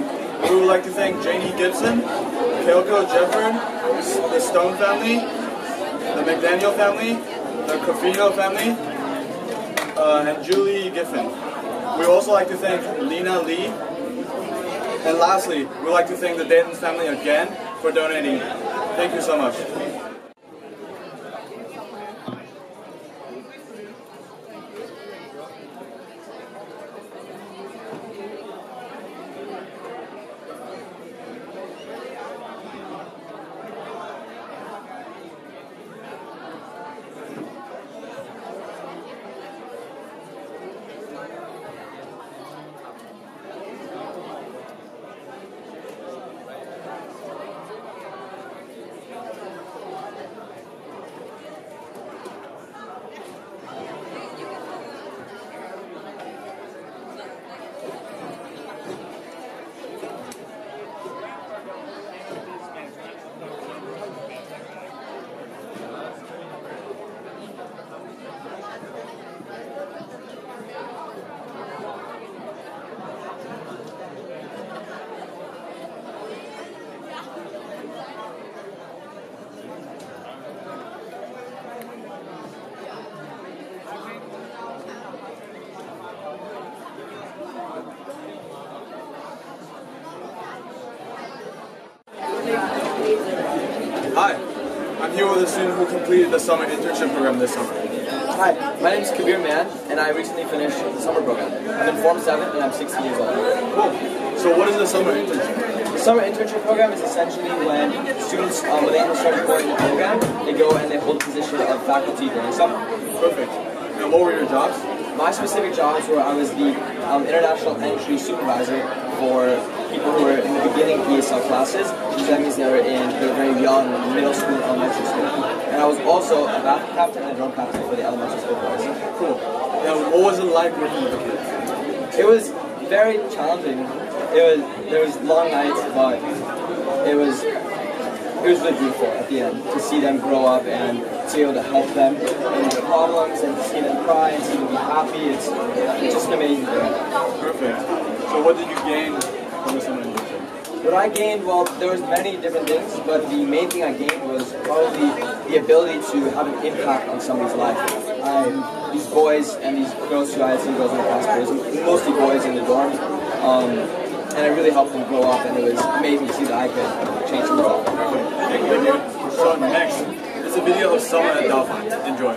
We would like to thank Janie Gibson, Keiko Jefford, the Stone family, the McDaniel family, the Cofino family, and Julie Giffen. We would also like to thank Lena Lee. And lastly, we would like to thank the Dayton family again for donating. Thank you so much. Hi, I'm here with a student who completed the summer internship program this summer. Hi, my name is Kabir Man, and I recently finished the summer program. I'm in Form 7, and I'm 16 years old. Cool. So what is the summer internship? The summer internship program is essentially when students, when they start going the program, they go and they hold a position of faculty during summer. Perfect. And what were your jobs? My specific jobs were I was the international entry supervisor for people who were in the beginning ESL classes, which that means they were very young, middle school and elementary school. And I was also a basketball captain and a drum captain for the elementary school boys. Cool. Now, what was it like working with the kids? It was very challenging. There was long nights, but it was really beautiful at the end to see them grow up and to be able to help them in their problems and to see them cry and see them be happy. It's just an amazing thing. Perfect. So what did you gain from the summer internship? What I gained, well, there was many different things, but the main thing I gained was probably the ability to have an impact on somebody's life. These boys and these girls who I had seen girls in the past, but it was mostly boys in the dorm, and I really helped them grow up, and it was amazing to see that I could change them all. Thank you. So next is a video of summer at Delphian. Enjoy.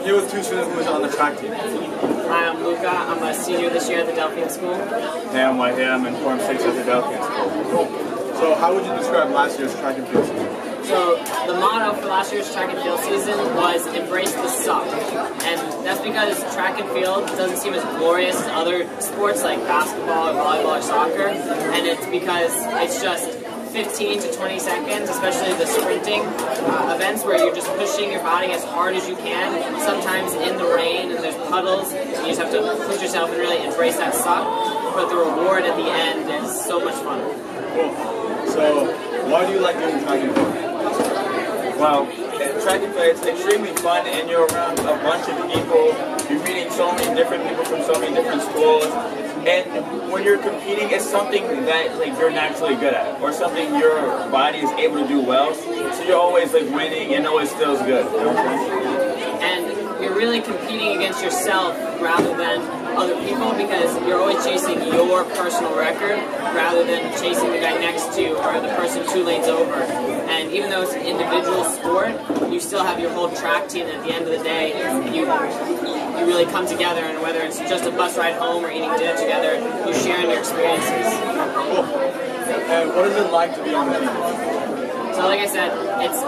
I'm here with two students who are on the track team. Hi, I'm Luca. I'm a senior this year at the Delphian School. Hey, I'm White. I'm in Form 6 at the Delphian School. So how would you describe last year's track and field season? So the motto for last year's track and field season was embrace the suck. And that's because track and field doesn't seem as glorious as other sports like basketball or volleyball or soccer. And it's because it's just 15 to 20 seconds, especially the sprinting events where you're just pushing your body as hard as you can, sometimes in the rain and there's puddles, and you just have to push yourself and really embrace that suck. But the reward at the end is so much fun. Cool. So, why do you like doing track and field? Well, track and field, it's extremely fun, and you're around a bunch of people. You're meeting so many different people from so many different schools. And when you're competing, it's something that like you're naturally good at, or something your body is able to do well. So you're always like winning, and it always feels good. You know what I'm saying? And you're really competing against yourself rather than other people, because you're always chasing your personal record rather than chasing the guy next to you or the person 2 lanes over. And even though it's an individual sport, you still have your whole track team, and at the end of the day, you really come together, and whether it's just a bus ride home or eating dinner together, you're sharing your experiences. Cool. And what is it like to be on the team? So like I said, it's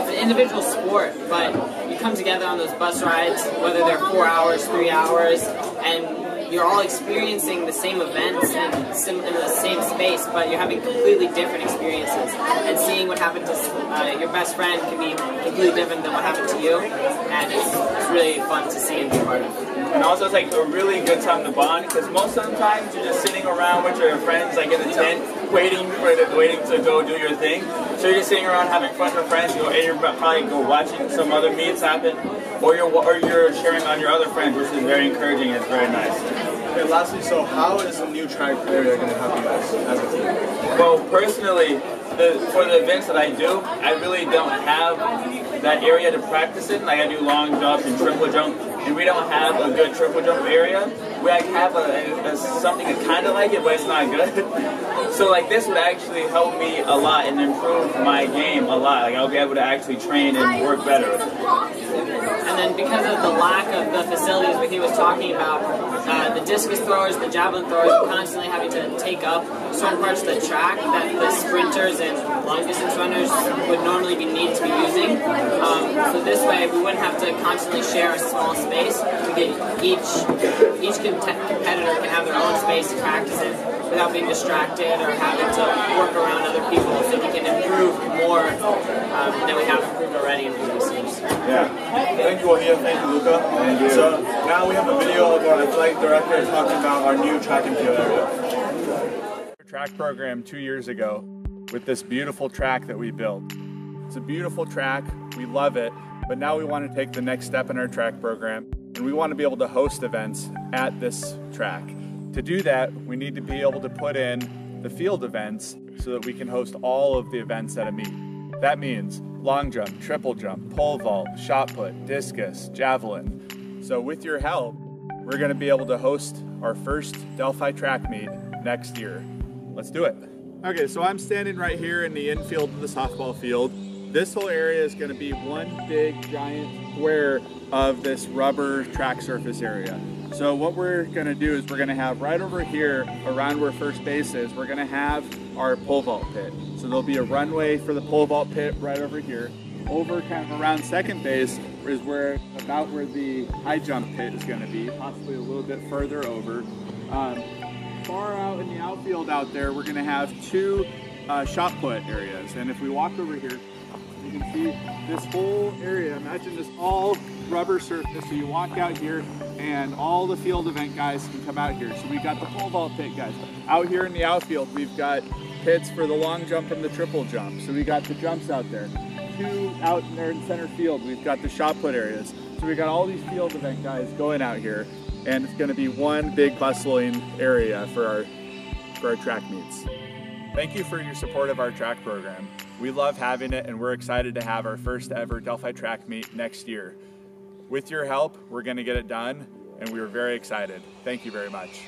an individual sport, but you come together on those bus rides, whether they're 4 hours, 3 hours, and you're all experiencing the same events and in the same space, but you're having completely different experiences. And seeing what happened to your best friend can be completely different than what happened to you, and it's really fun to see and be part of. And also it's like a really good time to bond, because most of the times you're just sitting around with your friends like in a tent, waiting to go do your thing. So you're just sitting around having fun with friends, and you're probably watching some other meets happen, or you're cheering on your other friends, which is very encouraging and it's very nice. Okay, lastly, so how is the new track area going to help you guys as a team? Well, personally, for the events that I do, I really don't have that area to practice in. Like I do long jumps and triple jump, and we don't have a good triple jump area. We have something that kind of like it, but it's not good. So like this would actually help me a lot and improve my game a lot. Like I'll be able to actually train and work better. And then because of the lack of the facilities that he was talking about, the discus throwers, the javelin throwers are constantly having to take up certain parts of the track that the sprinters and long distance runners would normally need to be using. So this way we wouldn't have to constantly share a small space. Each competitor can have their own space to practice in without being distracted or having to work around other people, so we can improve more than we have improved already in previous years. Yeah. Thank you, Wahia. Thank you, Luca. Thank you. So now we have a video of our athletic director talking about our new track and field area. Track program 2 years ago with this beautiful track that we built. It's a beautiful track. We love it. But now we want to take the next step in our track program, and we want to be able to host events at this track. To do that, we need to be able to put in the field events so that we can host all of the events at a meet. That means long jump, triple jump, pole vault, shot put, discus, javelin. So with your help, we're going to be able to host our first Delphi track meet next year. Let's do it. Okay, so I'm standing right here in the infield of the softball field. This whole area is going to be one big giant square of this rubber track surface area. So what we're going to do is we're going to have right over here around where first base is, we're going to have our pole vault pit. So there'll be a runway for the pole vault pit right over here. Over kind of around second base is about where the high jump pit is going to be, possibly a little bit further over. Far out in the outfield out there, we're going to have 2 shot put areas. And if we walk over here, you can see this whole area. Imagine this all rubber surface. So you walk out here and all the field event guys can come out here. So we got the pole vault pit guys. Out here in the outfield, we've got pits for the long jump and the triple jump. So we got the jumps out there. 2 out there in center field, we've got the shot put areas. So we got all these field event guys going out here, and it's gonna be one big bustling area for our track meets. Thank you for your support of our track program. We love having it, and we're excited to have our first ever Delphi track meet next year. With your help, we're going to get it done, and we are very excited. Thank you very much.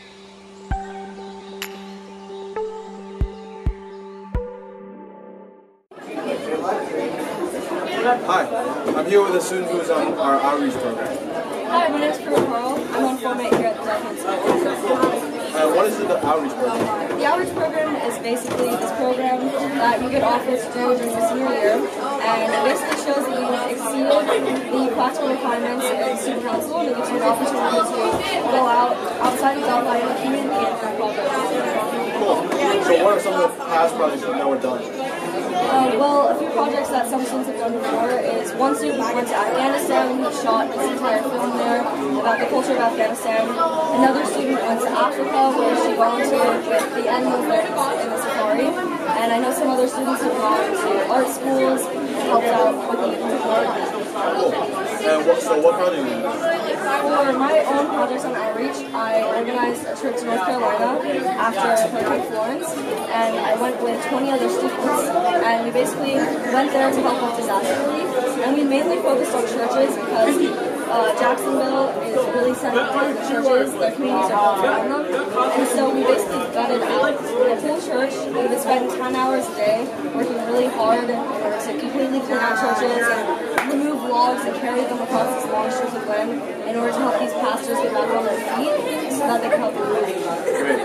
Hi, I'm here with a student who is on our outreach program. Hi, my name is Carl. I'm on Form 8 here at the Delphian Telethon. What is the outreach program? The outreach program is basically this program that you get offered to do during your senior year, and it basically shows that you exceeded the practical requirements in student council, and it gives you an opportunity to go outside of Delphi in the community and do projects. Cool. So what are some of the past projects that were done? Well, a few projects that some students have done before is one student went to Afghanistan. He shot this entire film there about the culture of Afghanistan. Another student went to Africa where she volunteered with the animals there in the safari. And I know some other students have gone to art schools and helped out with the art. Cool. And so what project did you do? For my own projects on outreach, I organized a trip to North Carolina after Hurricane Florence, and I went with 20 other students, and we basically went there to help with disaster relief, and we mainly focused on churches because Jacksonville is really sensitive to churches, the communities are built around them, and so we basically gutted out the whole church. We would spend 10 hours a day working really hard in order to completely clean out churches and remove logs and carry them across these long strips of land in order to help these pastors get back on their feet so that they can help the community. Great.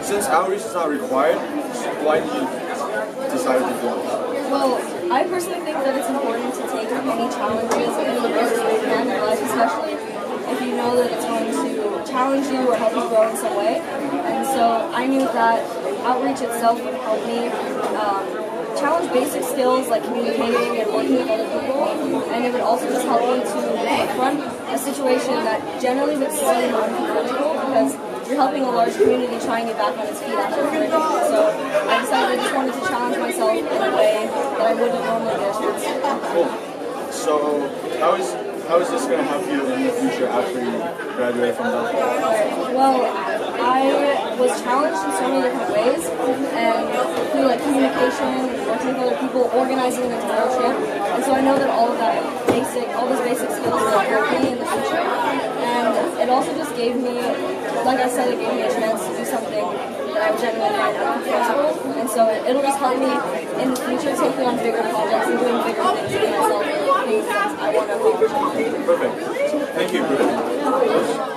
Since outreach is not required, why did you decide to do it? Well, I personally think that it's important to take any challenges in the best way you can in life, especially if you know that it's going to challenge you or help you grow in some way. And so I knew that outreach itself would help me challenge basic skills like communicating and working with other people, and it would also just help me to confront a situation that generally would seem unconventional because you're helping a large community try and get back on its feet after a hurricane. So I decided I just wanted to challenge myself in a way that I wouldn't normally get a chance to. Cool. So how is this going to help you in the future after you graduate from Delphi? Well, I was challenged in so many different ways, and through like communication and working with other people, organizing an entire trip, and so I know that all those basic skills will help me in the future. And it also just gave me, like I said, it gave me a chance to do something that I would genuinely find unconventional, and so it'll just help me in the future taking on bigger projects and doing bigger things for myself, things that I want to accomplish. Perfect. Thank you, Bruce.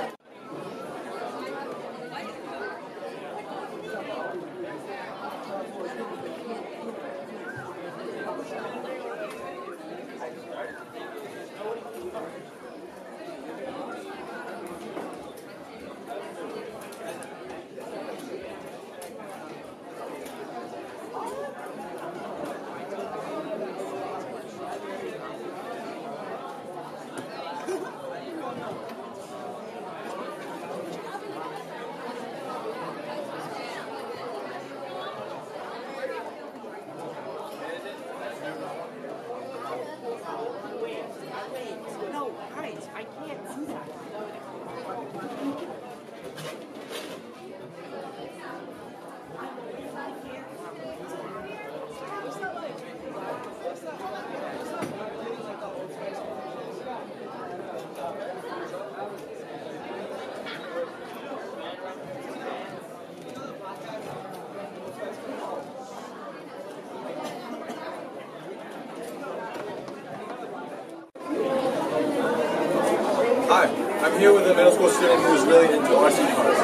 Hi, I'm here with a middle school student who's really into RC cars.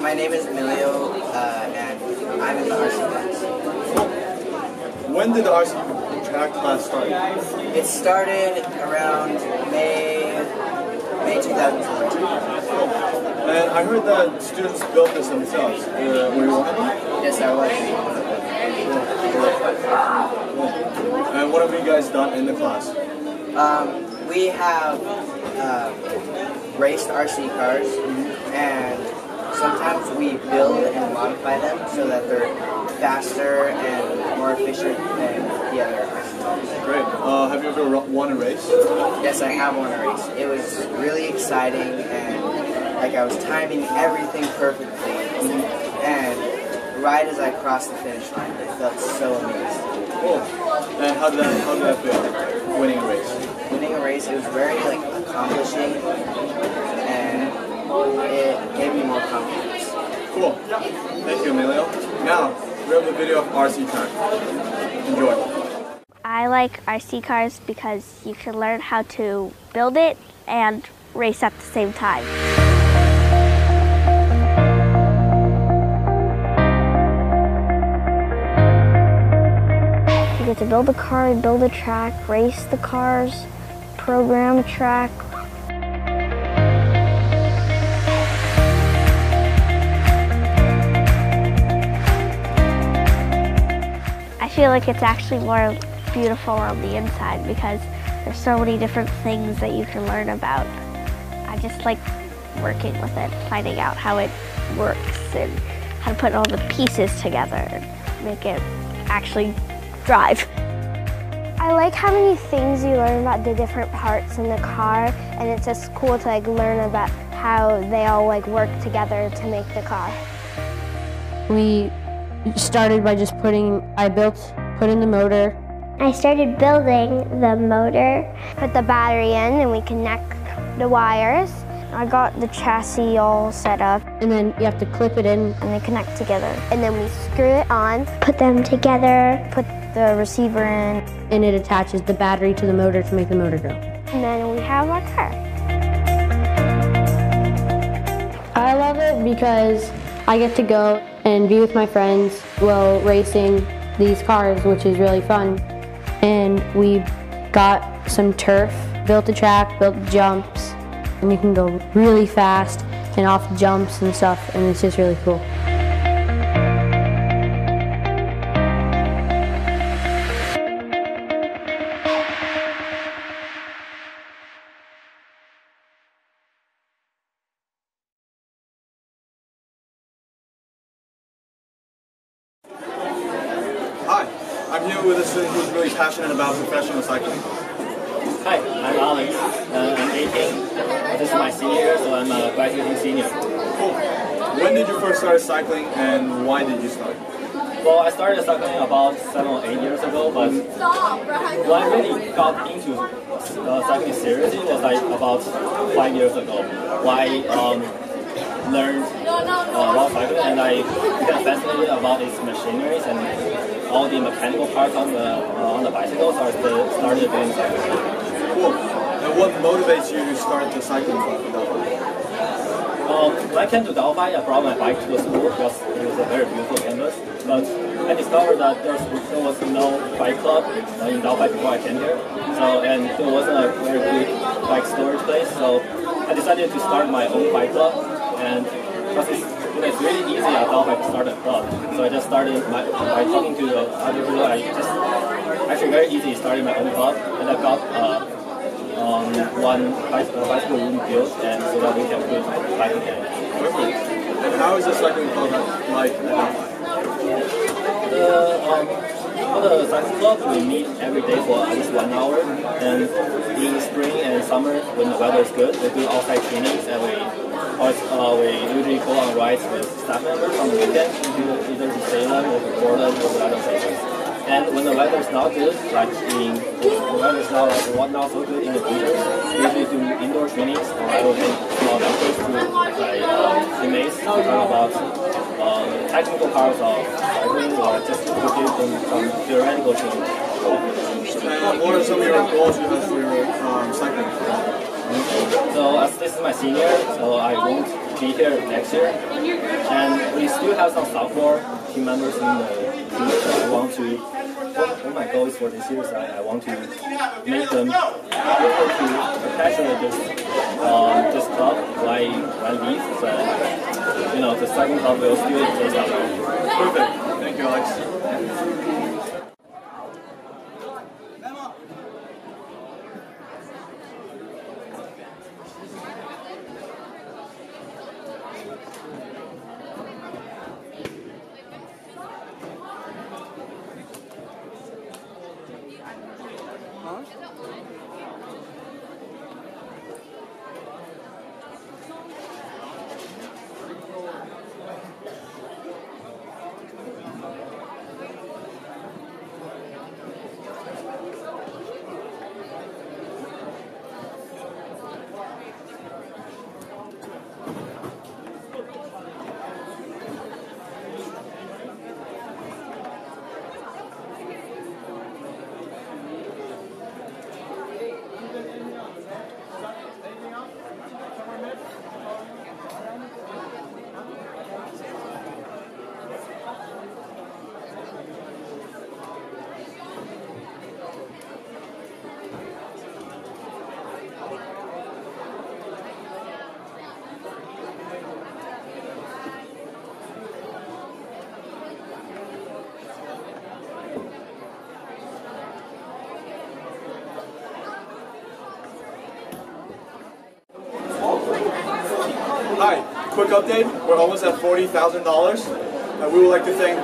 My name is Emilio, and I'm in the RC class. When did the RC track class start? It started around May 2014. And I heard that students built this themselves. Were you one of them? Yes, I was. And what have you guys done in the class? We have raced RC cars, and sometimes we build and modify them so that they're faster and more efficient than the other RC cars. Great. Have you ever won a race? Yes, I have won a race. It was really exciting, and like I was timing everything perfectly, and right as I crossed the finish line, I felt so amazed. Cool. And how did that feel? Winning a race? Winning a race, it was very accomplishing, and it gave me more confidence. Cool. Thank you, Emilio. Now, we have the video of RC track. Enjoy. I like RC cars because you can learn how to build it and race at the same time. You get to build a car, build a track, race the cars, program a track. I feel like it's actually more beautiful on the inside because there's so many different things that you can learn about. I just like working with it, finding out how it works and how to put all the pieces together and make it actually drive. I like how many things you learn about the different parts in the car, and it's just cool to learn about how they all work together to make the car. We started by just put in the motor. I started building the motor, put the battery in, and we connect the wires. I got the chassis all set up. And then you have to clip it in. And they connect together. And then we screw it on, put them together, put the receiver in. And it attaches the battery to the motor to make the motor go. And then we have our car. I love it because I get to go and be with my friends while racing these cars, which is really fun. And we got some turf, built the track, built jumps, and you can go really fast and off jumps and stuff, and it's just really cool. Hi, I'm here with a student who's really passionate about professional cycling. Hi, I'm Alex. I'm 18. This is my senior year, so I'm a graduating senior. Cool. When did you first start cycling and why did you start? Well, I started cycling about 7 or 8 years ago, but when I really got into cycling seriously was about 5 years ago. When I learned about cycling and I became fascinated about its machineries and all the mechanical parts on the bicycle, so I started doing cycling. Cool. And what motivates you to start the cycling club in Delphi? When I came to Delphi, I brought my bike to the school because it was a very beautiful campus. But I discovered that there was no bike club in Delphi before I came here. And there wasn't a very good bike storage place, so I decided to start my own bike club. And because it's really easy at Delphi to start a club, so I just started by talking to other people. I just actually very easy starting my own club, and I got one bicycle room built, and so that we can put biking in. Perfect. And how is the cycling club like at Delphi? For the cycling club, we meet every day for at least 1 hour, and in spring and summer, when the weather is good, we do outside trainings, and we usually go on rides with staff members on the weekend, either to Salem or to Portland or to other places. And when the weather is not good, like the weather is not so good in the winter, we usually do indoor trainings, or I will take small lectures to teammates to talk about technical parts of cycling, or just to give them some theoretical training. And what are some of your goals you have for your cycling? So as this is my senior, so I won't be here next year. And we still have some sophomore team members in the team that I want to, one of my goals for this year is I want to make them able to perpetuate this club while I leave. So, the cycling club will still exist out there. Perfect. Thank you, Alex. quick update, we're almost at $40,000. We would like to thank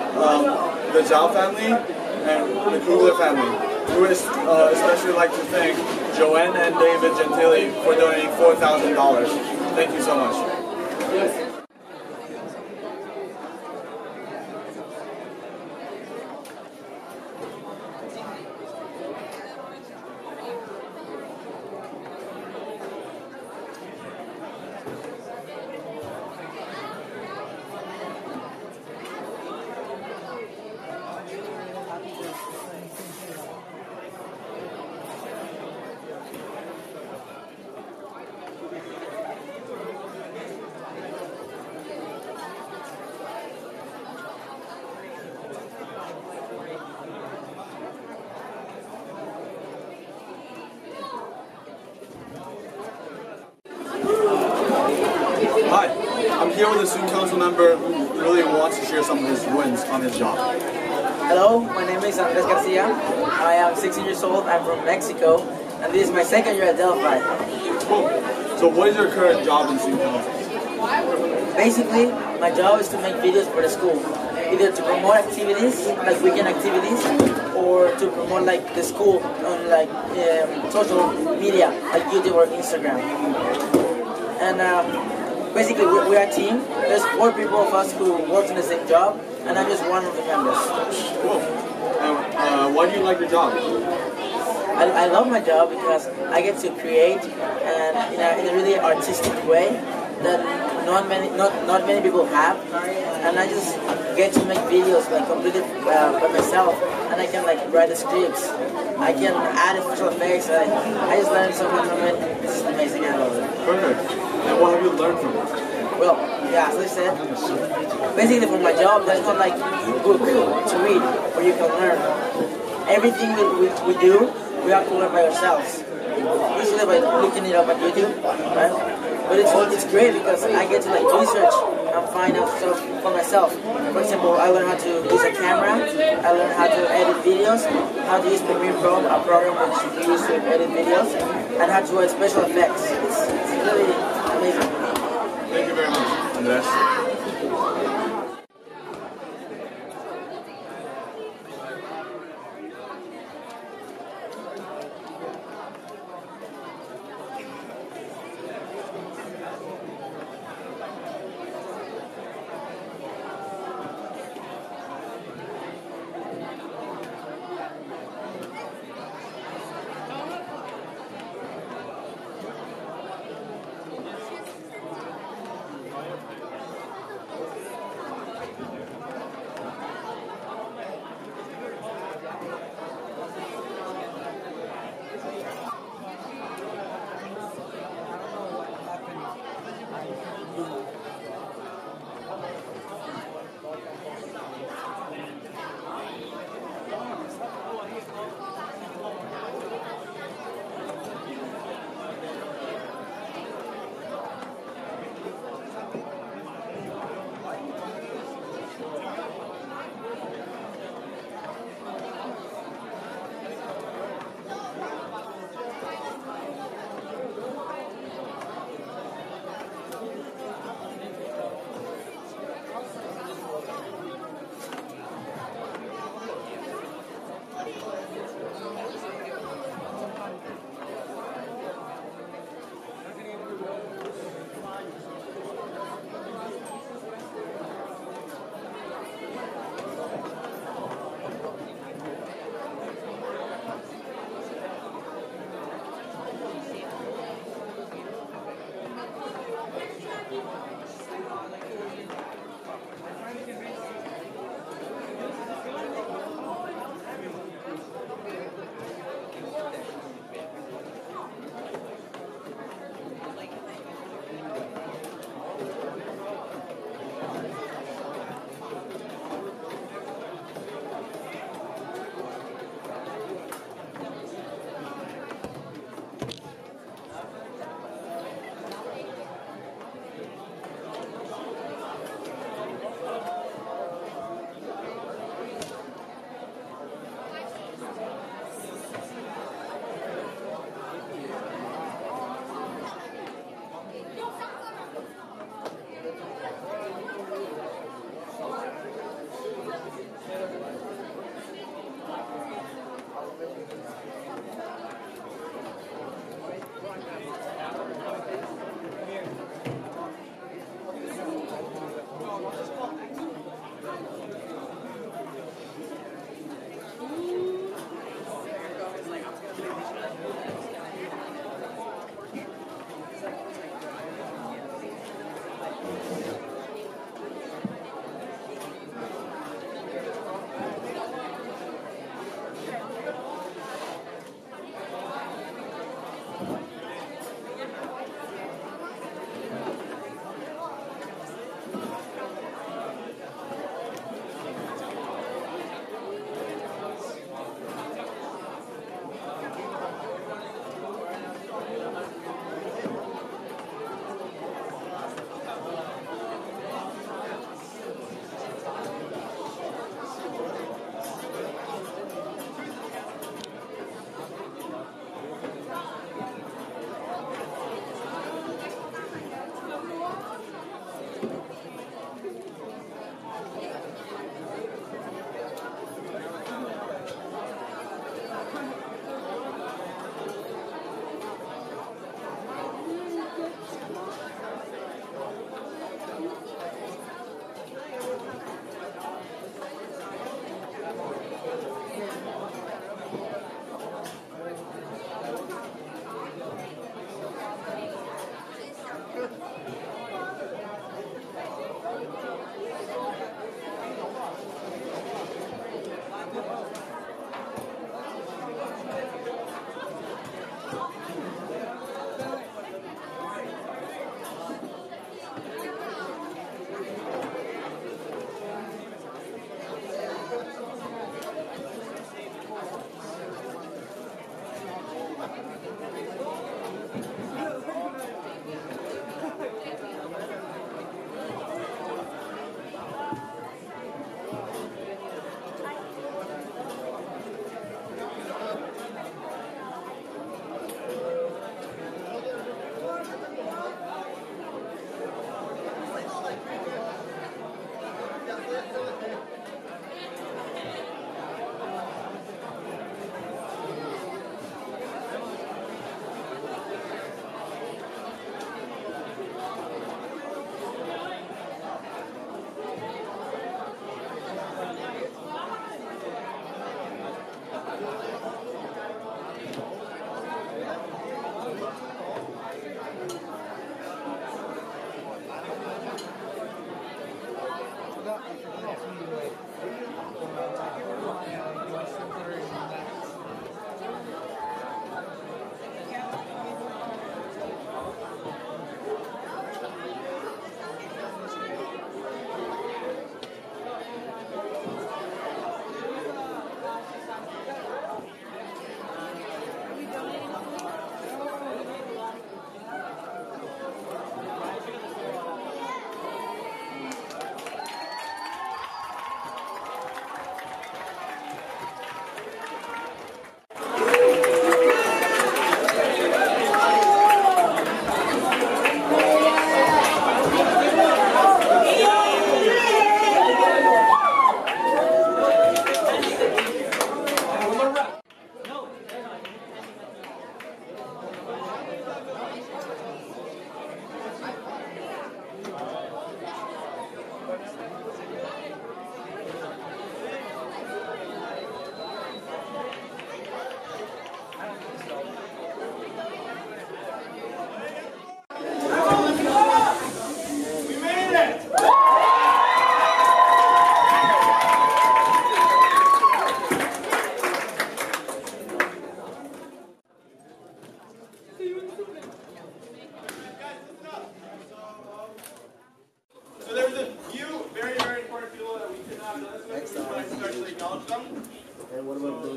the Zhao family and the Kugler family. We would especially like to thank Joanne and David Gentili for donating $4,000. Thank you so much. Hi, I'm here with a student council member who really wants to share some of his wins on his job. Hello, my name is Andres Garcia. I am 16 years old. I'm from Mexico, and this is my second year at Delphi. Cool. So what is your current job in student council? Basically, my job is to make videos for the school, either to promote activities, like weekend activities, or to promote like the school on like social media, like YouTube or Instagram. And basically, we're a team. There's 4 people of us who work in the same job, and I'm just one of the members. Cool. Why do you like your job? I love my job because I get to create and in a really artistic way that not many people have, and I just get to make videos like completely by myself, and I can like write the scripts. I can add special effects. I just learned so much from it. It's just amazing. I love it. Perfect. And what have you learned from it? Well, yeah, as I said, basically for my job, there's not like book to read where you can learn. Everything we do, we have to learn by ourselves. Usually by looking it up on YouTube, right? But it's great because I get to like research and find out stuff for myself. For example, I learn how to use a camera, I learn how to edit videos, how to use Premiere Pro, a program which we use to edit videos, and how to add special effects. It's really amazing. Thank you very much, Andres.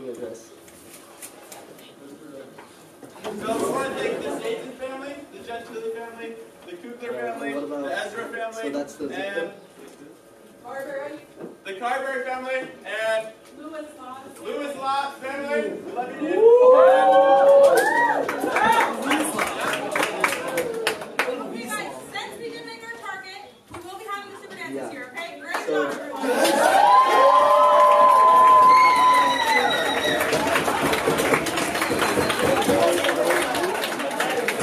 me of this. So we want to thank the Staten family, the Gentili family, the Kugler family, the Ezra family, So that's the and the Carberry family, and Lewis Lott family. We love you, dude.